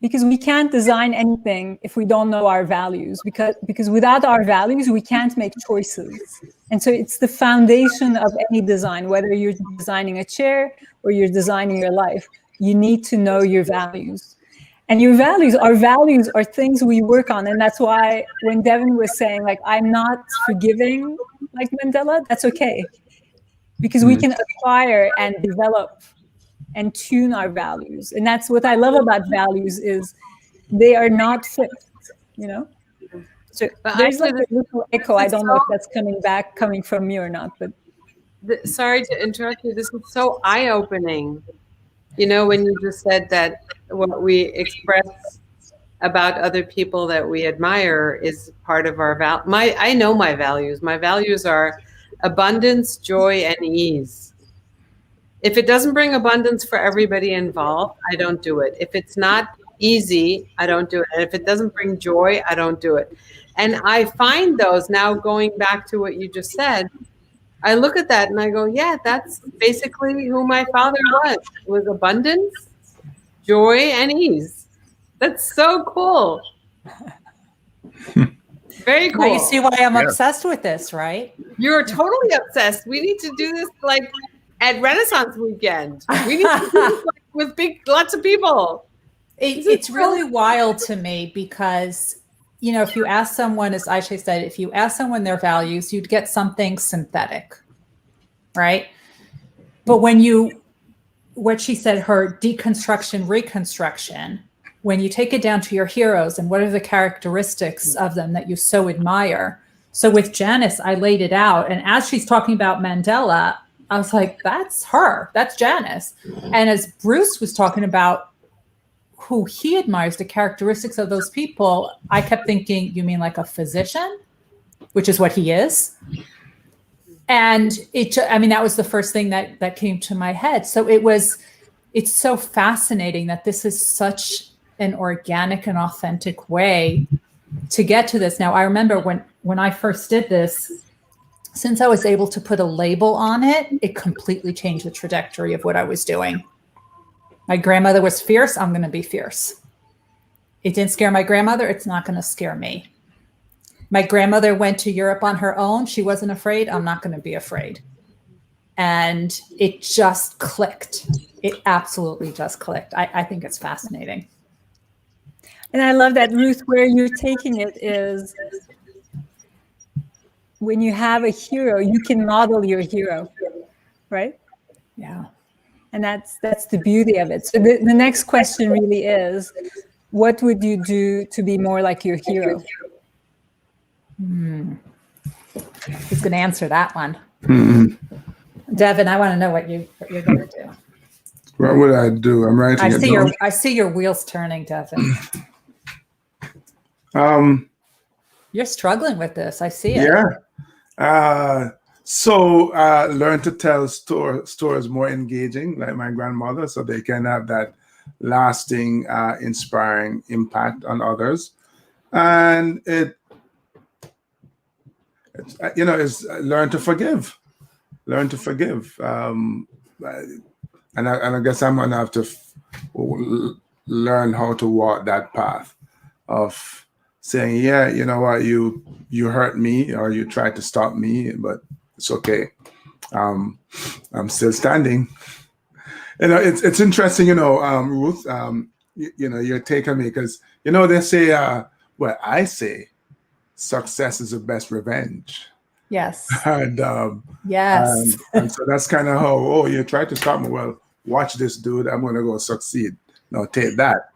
I: because we can't design anything if we don't know our values, because without our values, we can't make choices. And so it's the foundation of any design, whether you're designing a chair or you're designing your life, you need to know your values. And our values are things we work on. And that's why when Devin was saying, like, I'm not forgiving like Mandela, that's okay. Because we can acquire and develop and tune our values. And that's what I love about values, is they are not fixed, So
F: but
I: there's like a little echo. I don't know if that's coming from me or not, but.
F: Sorry to interrupt you. This is so eye-opening. When you just said that what we express about other people that we admire is part of our I know my values. My values are abundance, joy, and ease. If it doesn't bring abundance for everybody involved, I don't do it. If it's not easy, I don't do it. And if it doesn't bring joy, I don't do it. And I find those, now going back to what you just said, I look at that and I go, yeah, that's basically who my father was abundance, joy and ease. That's so cool. Very cool.
A: Now you see why I'm obsessed with this, right?
F: You're totally obsessed. We need to do this like at Renaissance weekend. We need to do this like, with lots of people.
A: It's really wild to me because, you know, if you ask someone, as Aisha said, if you ask someone their values, you'd get something synthetic, right? But what she said, her deconstruction, reconstruction, when you take it down to your heroes and what are the characteristics of them that you so admire. So with Janice, I laid it out. And as she's talking about Mandela, I was like, that's her, that's Janice. And as Bruce was talking about who he admires, the characteristics of those people, I kept thinking, you mean like a physician, which is what he is. And that was the first thing that came to my head. So it's so fascinating that this is such an organic and authentic way to get to this. Now, I remember when I first did this, since I was able to put a label on it, it completely changed the trajectory of what I was doing. My grandmother was fierce. I'm going to be fierce. It didn't scare my grandmother. It's not going to scare me. My grandmother went to Europe on her own. She wasn't afraid. I'm not going to be afraid. And it just clicked. It absolutely just clicked. I think it's fascinating.
I: And I love that, Ruth, where you're taking it is when you have a hero, you can model your hero, right?
A: Yeah.
I: And that's the beauty of it. So the next question really is, what would you do to be more like your hero?
A: Who's going to answer that one? Devin, I want to know what you're going to do.
H: What would I do? I'm writing it down.
A: I see your wheels turning, Devin. You're struggling with this. I see it.
H: Yeah. So learn to tell stories more engaging, like my grandmother, so they can have that lasting, inspiring impact on others. And it's learn to forgive. Learn to forgive. And I guess I'm gonna have to learn how to walk that path of saying, yeah, you know what, you hurt me or you tried to stop me, but it's okay. I'm still standing. It's interesting, Ruth, your take on me, because, they say, I say success is the best revenge.
A: Yes.
H: And,
A: yes.
H: and so that's kind of how, you tried to stop me. Well, watch this, dude. I'm going to go succeed. No, take that.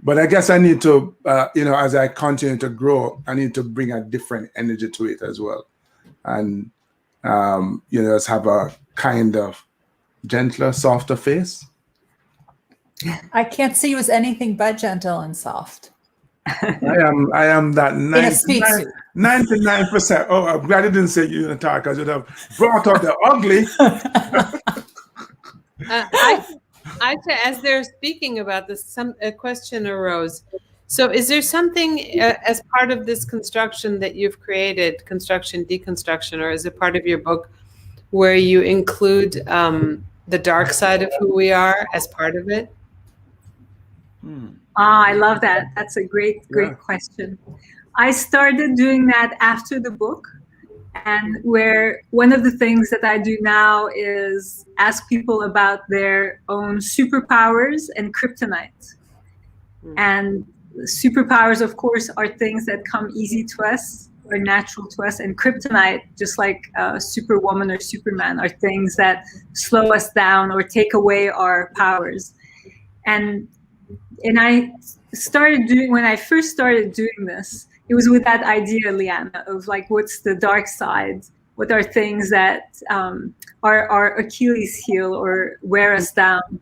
H: But I guess I need to, as I continue to grow, I need to bring a different energy to it as well. And, just have a kind of gentler, softer face.
A: I can't see you as anything but gentle and soft.
H: I am that 99%. Oh, I'm glad you didn't say you in the talk, because you'd have brought up the ugly.
F: As they're speaking about this, a question arose. So is there something as part of this construction that you've created, construction, deconstruction, or is it part of your book where you include the dark side of who we are as part of it?
I: I love that. That's a great question. I started doing that after the book, and where one of the things that I do now is ask people about their own superpowers and kryptonite. And superpowers, of course, are things that come easy to us or natural to us, and kryptonite, just like Superwoman or Superman, are things that slow us down or take away our powers. And I started doing, when I first started doing this, it was with that idea, Liana, of like, what's the dark side? What are things that are our Achilles heel or wear us down?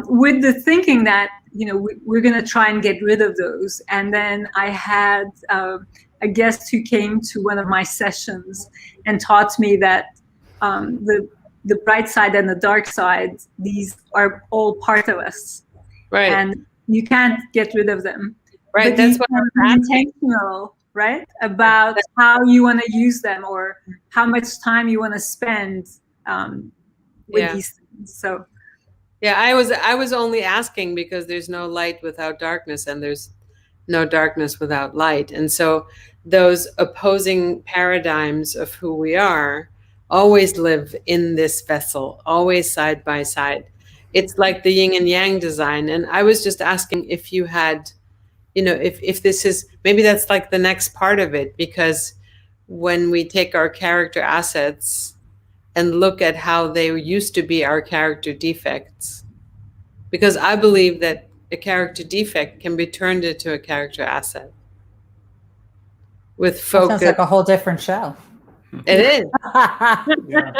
I: With the thinking that, we're going to try and get rid of those. And then I had a guest who came to one of my sessions and taught me that the bright side and the dark side, these are all part of us.
F: Right.
I: And you can't get rid of them.
F: Right.
I: But
F: That's what I'm
I: intentional, right? About how you want to use them or how much time you want to spend with these things. So
F: Yeah, I was only asking because there's no light without darkness, and there's no darkness without light. And so those opposing paradigms of who we are always live in this vessel, always side by side. It's like the yin and yang design. And I was just asking if you had, if this is, maybe that's like the next part of it, because when we take our character assets and look at how they used to be our character defects, because I believe that a character defect can be turned into a character asset with focus.
A: Sounds like a whole different show.
F: It is.
H: Yeah.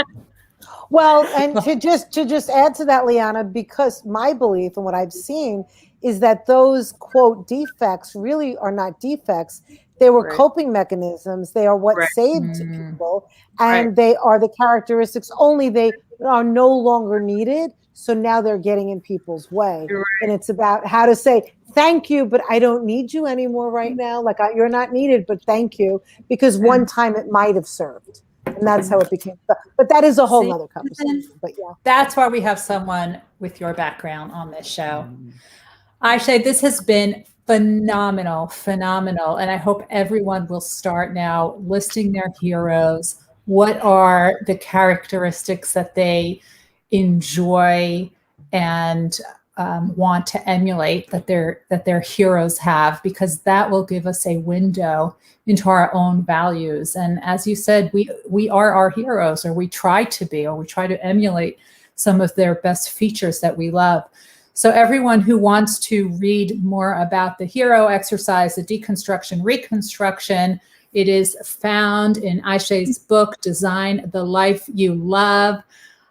C: Well, and to just add to that, Liana, because my belief and what I've seen is that those quote defects really are not defects. They were
F: Right.
C: coping mechanisms. They are what
F: Right.
C: saved
A: Mm.
C: people, and
F: Right.
C: they are the characteristics. Only they are no longer needed. So now they're getting in people's way,
F: You're right.
C: and it's about how to say thank you, but I don't need you anymore right now. Like you're not needed, but thank you, because one time it might have served, and that's how it became. But that is a whole
A: See,
C: other conversation. But yeah.
A: That's why we have someone with your background on this show. Aisha, this has been phenomenal. And I hope everyone will start now listing their heroes. What are the characteristics that they enjoy and want to emulate that their heroes have, because that will give us a window into our own values. And as you said, we are our heroes, or we try to be, or we try to emulate some of their best features that we love. So everyone who wants to read more about the hero exercise, the deconstruction, reconstruction, it is found in Aisha's book, Design the Life You Love.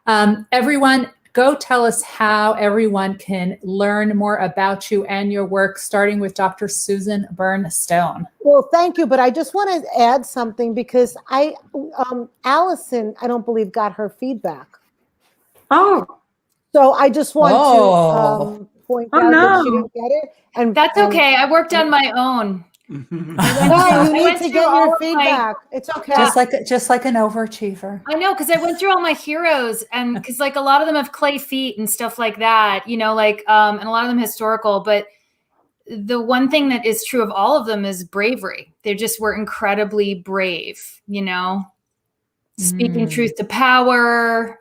A: Everyone, go tell us how everyone can learn more about you and your work, starting with Dr. Susan Byrne-Stone.
C: Well, thank you, but I just want to add something, because Allison, I don't believe, got her feedback.
J: Oh,
C: So I just want to point out that she
J: no.
C: didn't get it. And
D: That's okay. I worked on my own.
C: No, you
D: I
C: need
D: went
C: to
D: through
C: get
D: all
C: your
D: of my-
C: feedback. It's okay.
A: Just like an overachiever.
D: I know, because I went through all my heroes, and because like a lot of them have clay feet and stuff like that, and a lot of them historical. But the one thing that is true of all of them is bravery. They just were incredibly brave, speaking truth to power,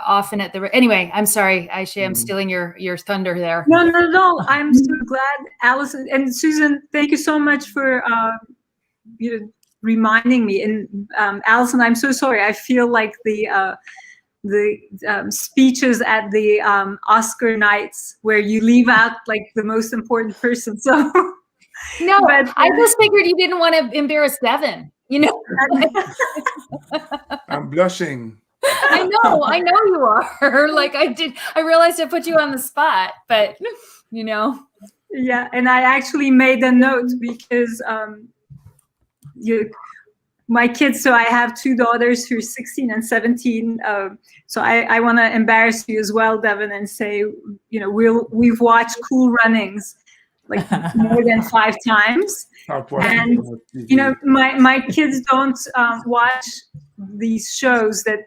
D: often at anyway, I'm sorry, Aisha, I'm stealing your thunder there.
J: No. I'm so glad, Allison and Susan. Thank you so much for reminding me. And Allison, I'm so sorry. I feel like the speeches at the Oscar nights where you leave out like the most important person. So
D: No,
J: but,
D: I just figured you didn't want to embarrass Devin.
H: I'm blushing.
D: I know you are. I realized I put you on the spot, but
J: yeah, and I actually made a note because my kids, so I have two daughters who are 16 and 17. So I want to embarrass you as well, Devin, and say, we've watched Cool Runnings like more than 5 times. And my kids don't watch these shows that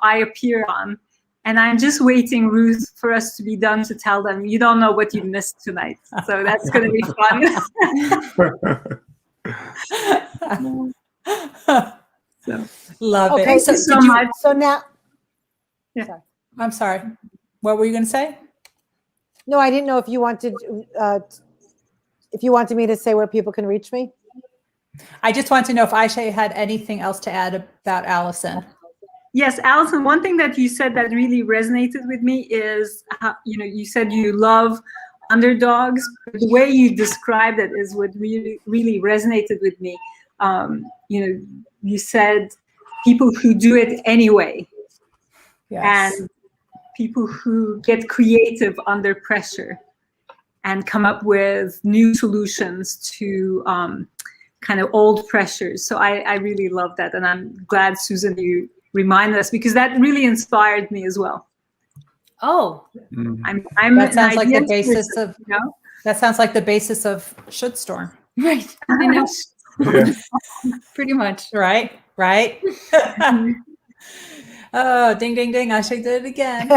J: I appear on, and I'm just waiting, Ruth, for us to be done to tell them you don't know what you missed tonight. So that's going to be fun. So.
A: Love
C: Okay,
A: it.
J: Thank you so much.
C: So now,
A: I'm sorry. What were you going to say?
C: no, I didn't know if you wanted me to say where people can reach me.
A: I just want to know if Aisha had anything else to add about Allison.
J: Yes, Allison, one thing that you said that really resonated with me is how, you said you love underdogs. The way you described it is what really, really resonated with me. You said people who do it anyway.
A: Yes.
J: And people who get creative under pressure and come up with new solutions to kind of old pressures. So I really love that. And I'm glad, Susan, you reminded us, because that really inspired me as well.
D: Oh,
J: I'm
A: That sounds like the
J: ideas
A: basis
J: person,
A: of that sounds like the basis of Shitstorm.
D: right. I know.
H: Yeah.
D: Pretty much.
A: Right. Oh, ding, ding, ding. I should do it again.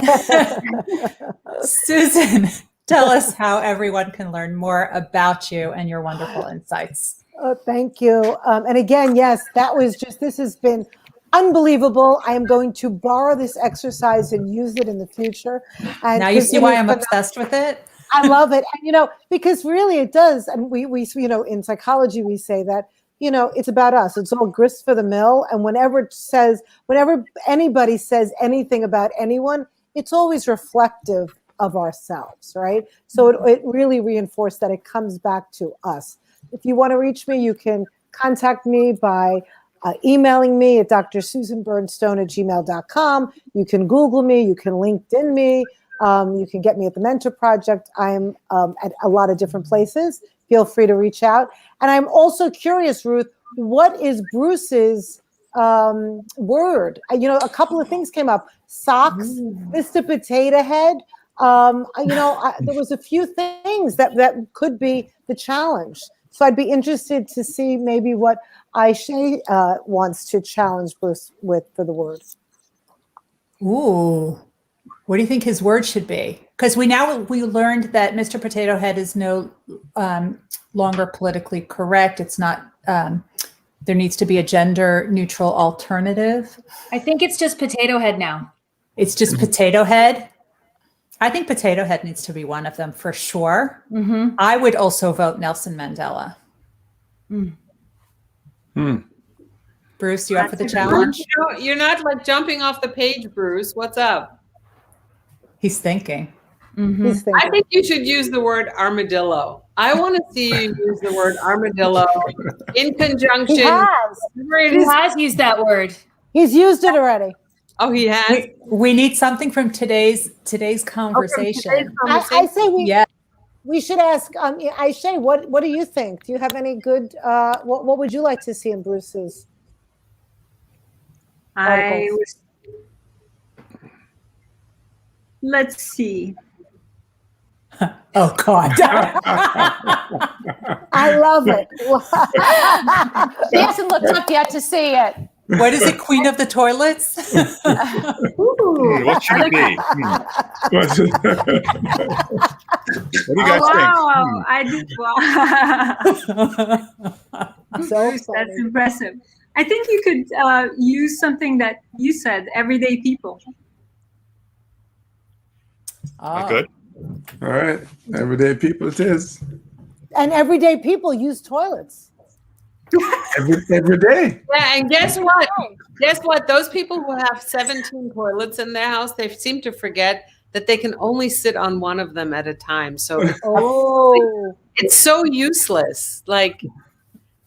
A: Susan, tell us how everyone can learn more about you and your wonderful insights.
C: Thank you. And again, yes, this has been unbelievable. I am going to borrow this exercise and use it in the future. And
A: now you see why I'm obsessed with it?
C: I love it. And, because really it does. And we in psychology, we say that, it's about us. It's all grist for the mill. And whenever anybody says anything about anyone, it's always reflective of ourselves, right? So it really reinforced that it comes back to us. If you want to reach me, you can contact me by emailing me at drsusanbernstone@gmail.com. You can Google me. You can LinkedIn me. You can get me at the Mentor Project. I'm at a lot of different places. Feel free to reach out. And I'm also curious, Ruth, what is Bruce's word? A couple of things came up. Socks, Mr. Potato Head. There was a few things that could be the challenge. So I'd be interested to see maybe what Aisha wants to challenge Bruce with for the word.
A: Ooh, what do you think his word should be? Because we learned that Mr. Potato Head is no longer politically correct. It's not. There needs to be a gender neutral alternative.
D: I think it's just potato head now.
A: It's just potato head. I think potato head needs to be one of them for sure.
D: Mm-hmm.
A: I would also vote Nelson Mandela. Bruce, you up for the challenge?
F: You're not like jumping off the page, Bruce. What's up?
A: He's thinking.
D: Mm-hmm.
C: He's thinking.
F: I think you should use the word armadillo. I want to see you use the word armadillo in conjunction.
C: He has.
D: He has used that word.
C: He's used it already.
F: Oh, he has?
A: We need something from today's conversation.
C: I say we should ask Aisha, what do you think? Do you have any good what would you like to see in Bruce's articles?
J: Let's see.
A: Oh God.
C: I love it.
B: She hasn't looked up yet to see it.
A: What is it, Queen of the Toilets?
G: What should it be?
H: But-
G: What do you guys
J: Wow, I did. Wow.
C: So
J: That's
C: funny.
J: impressive. I think you could use something that you said, everyday people.
G: think? Good.
H: All right. Everyday people it is.
C: And everyday people use toilets.
H: Every day.
F: Yeah, and guess what? Guess what? Those people who have 17 toilets in their house, they seem to forget that they can only sit on one of them at a time. So it's so useless. Like,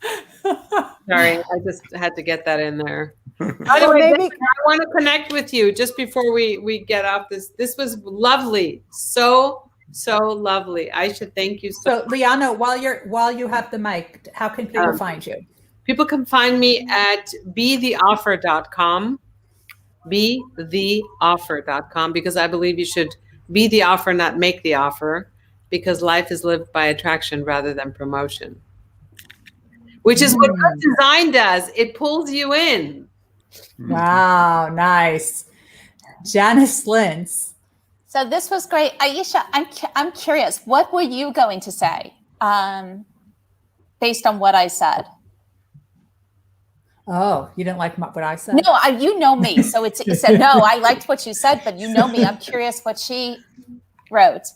F: sorry, I just had to get that in there. By the way,
C: maybe-
F: I want to connect with you just before we get off this. This was lovely. So lovely. I should thank you
A: So Liana, while you have the mic, how can people find you?
F: People can find me at betheoffer.com, betheoffer.com, because I believe you should be the offer, not make the offer, because life is lived by attraction rather than promotion, which is what good design does. It pulls you in.
A: Wow, nice. Janice Lintz.
B: So this was great. Aisha, I'm curious, what were you going to say based on what I said?
A: Oh, you didn't like what I said?
B: No, you know me. So it said, no, I liked what you said, but you know me. I'm curious what she wrote.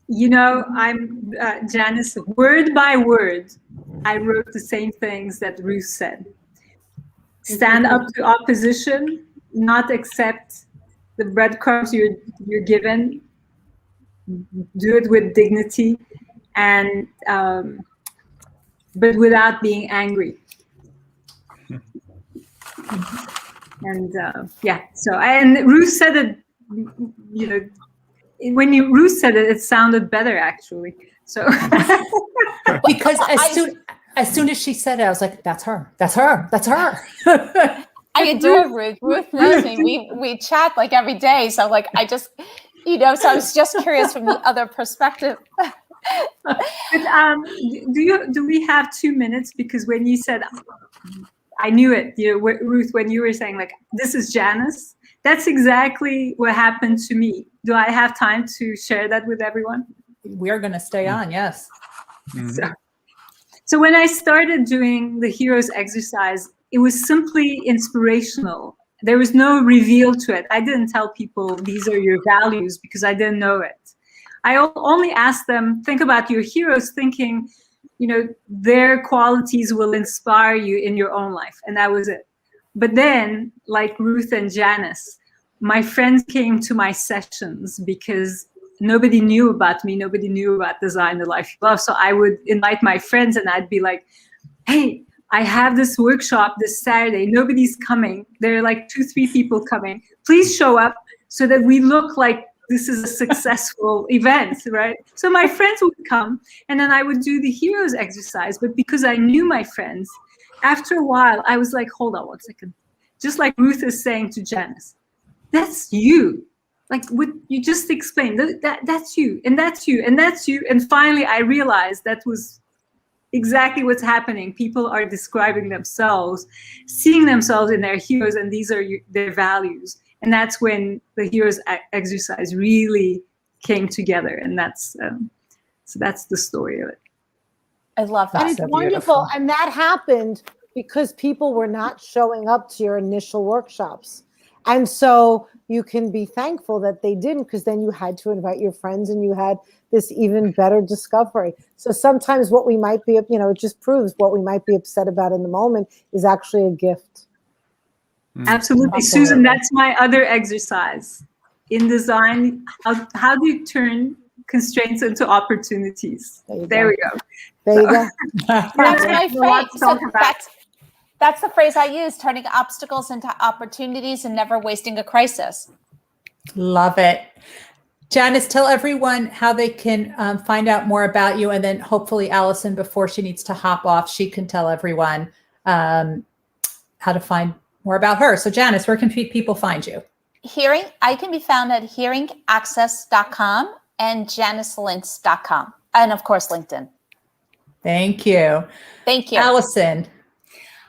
J: You know, I'm Janice, word by word, I wrote the same things that Ruth said. Stand up to opposition, not accept the breadcrumbs you're given. Do it with dignity, and but without being angry. And and Ruth said it. You know, when Ruth said it, it sounded better actually. So
A: Because as soon as she said it, I was like, that's her. That's her. That's her.
B: I adore Ruth. Ruth knows me. We chat like every day. So like, I just, so I was just curious from the other perspective.
J: But do we have 2 minutes? Because when you said I knew it. Ruth, when you were saying like, this is Janice, that's exactly what happened to me. Do I have time to share that with everyone?
A: We are going to stay on, yes.
H: Mhm.
J: So when I started doing the heroes exercise, it was simply inspirational. There was no reveal to it. I didn't tell people these are your values because I didn't know it. I only asked them, think about your heroes, thinking, their qualities will inspire you in your own life. And that was it. But then, like Ruth and Janice, my friends came to my sessions because nobody knew about me. Nobody knew about Design the Life You Love. So I would invite my friends and I'd be like, hey, I have this workshop this Saturday. Nobody's coming. There are like 2-3 people coming. Please show up so that we look like this is a successful event, right? So my friends would come and then I would do the heroes exercise. But because I knew my friends, after a while, I was like, hold on 1 second. Just like Ruth is saying to Janice, that's you. Like what you just explained, that's you, and that's you, and that's you. And finally, I realized that was exactly what's happening. People are describing themselves, seeing themselves in their heroes, and these are their values. And that's when the heroes exercise really came together. And that's so that's the story of it.
B: I love that.
C: And it's wonderful. And that happened because people were not showing up to your initial workshops. And so you can be thankful that they didn't, because then you had to invite your friends and you had this even better discovery. So sometimes what we might be, it just proves what we might be upset about in the moment is actually a gift.
J: Absolutely. Susan, that's my other exercise. In design, how do you turn constraints into opportunities? There we go.
C: There you go.
B: That's my phrase. So that's the phrase I use, turning obstacles into opportunities and never wasting a crisis.
A: Love it. Janice, tell everyone how they can find out more about you. And then hopefully Allison, before she needs to hop off, she can tell everyone how to find more about her. So Janice, where can people find you?
B: I can be found at hearingaccess.com and janicelintz.com. And of course, LinkedIn.
A: Thank you.
B: Thank you.
A: Allison.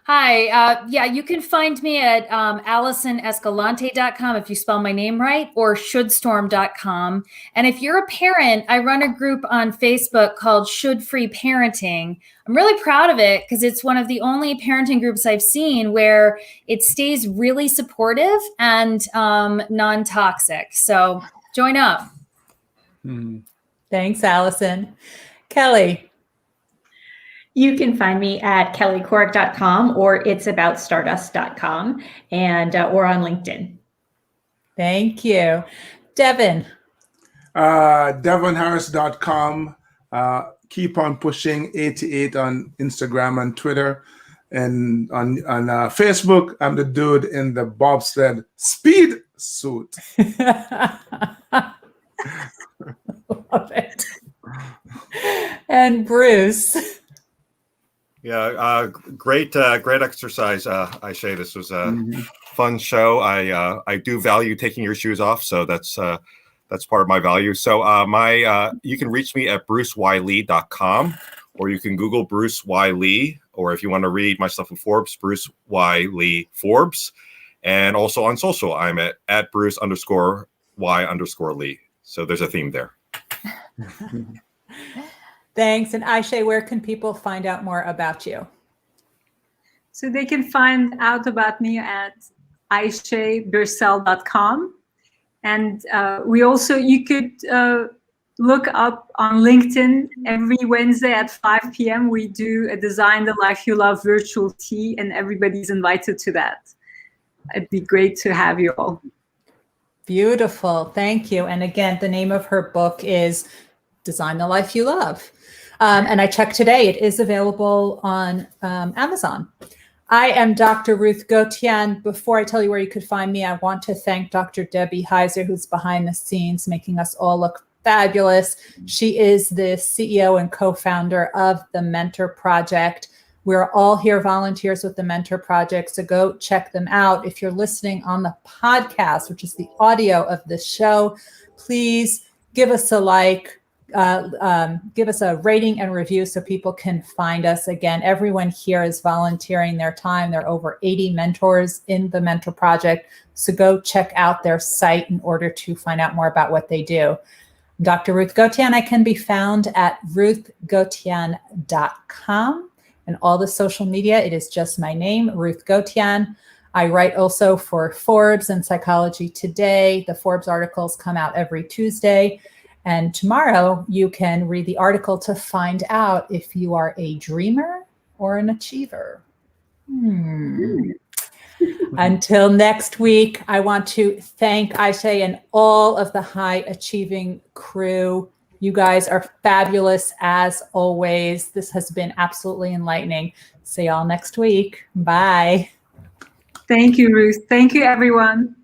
D: Hi. You can find me at allisonescalante.com if you spell my name right, or shouldStorm.com. And if you're a parent, I run a group on Facebook called Should Free Parenting. I'm really proud of it because it's one of the only parenting groups I've seen where it stays really supportive and non-toxic. So join up.
A: Thanks, Allison. Kelly.
E: You can find me at kellycorrick.com or itsaboutsstardust.com and or on LinkedIn.
A: Thank you. Devin.
H: DevonHarris.com. Keep on pushing 88 on Instagram and Twitter. And on Facebook, I'm the dude in the bobsled speed suit.
A: Love it. And Bruce.
G: Yeah, great exercise, Aisha. This was a fun show. I do value taking your shoes off, so that's part of my value. So you can reach me at bruceyle.com, or you can Google Bruce Y. Lee, or if you want to read my stuff in Forbes, Bruce Y. Lee Forbes, and also on social, I'm at Bruce_Y_Lee. So there's a theme there.
A: Thanks. And Aisha, where can people find out more about you?
J: So they can find out about me at aishabursell.com. And you could look up on LinkedIn every Wednesday at 5 p.m. We do a Design the Life You Love virtual tea, and everybody's invited to that. It'd be great to have you all.
A: Beautiful. Thank you. And again, the name of her book is Design the Life You Love. And I checked today, it is available on Amazon. I am Dr. Ruth Gotian. Before I tell you where you could find me, I want to thank Dr. Debbie Heiser, who's behind the scenes, making us all look fabulous. She is the CEO and co-founder of the Mentor Project. We're all here volunteers with the Mentor Project, so go check them out. If you're listening on the podcast, which is the audio of this show, please give us a like, give us a rating and review so people can find us. Again, everyone here is volunteering their time. There are over 80 mentors in the Mentor Project. So go check out their site in order to find out more about what they do. Dr. Ruth Gotian, I can be found at ruthgotian.com. And all the social media, it is just my name, Ruth Gotian. I write also for Forbes and Psychology Today. The Forbes articles come out every Tuesday. And tomorrow you can read the article to find out if you are a dreamer or an achiever. Until next week, I want to thank Aisha and all of the high achieving crew. You guys are fabulous as always. This has been absolutely enlightening. See y'all next week. Bye.
J: Thank you, Ruth. Thank you, everyone.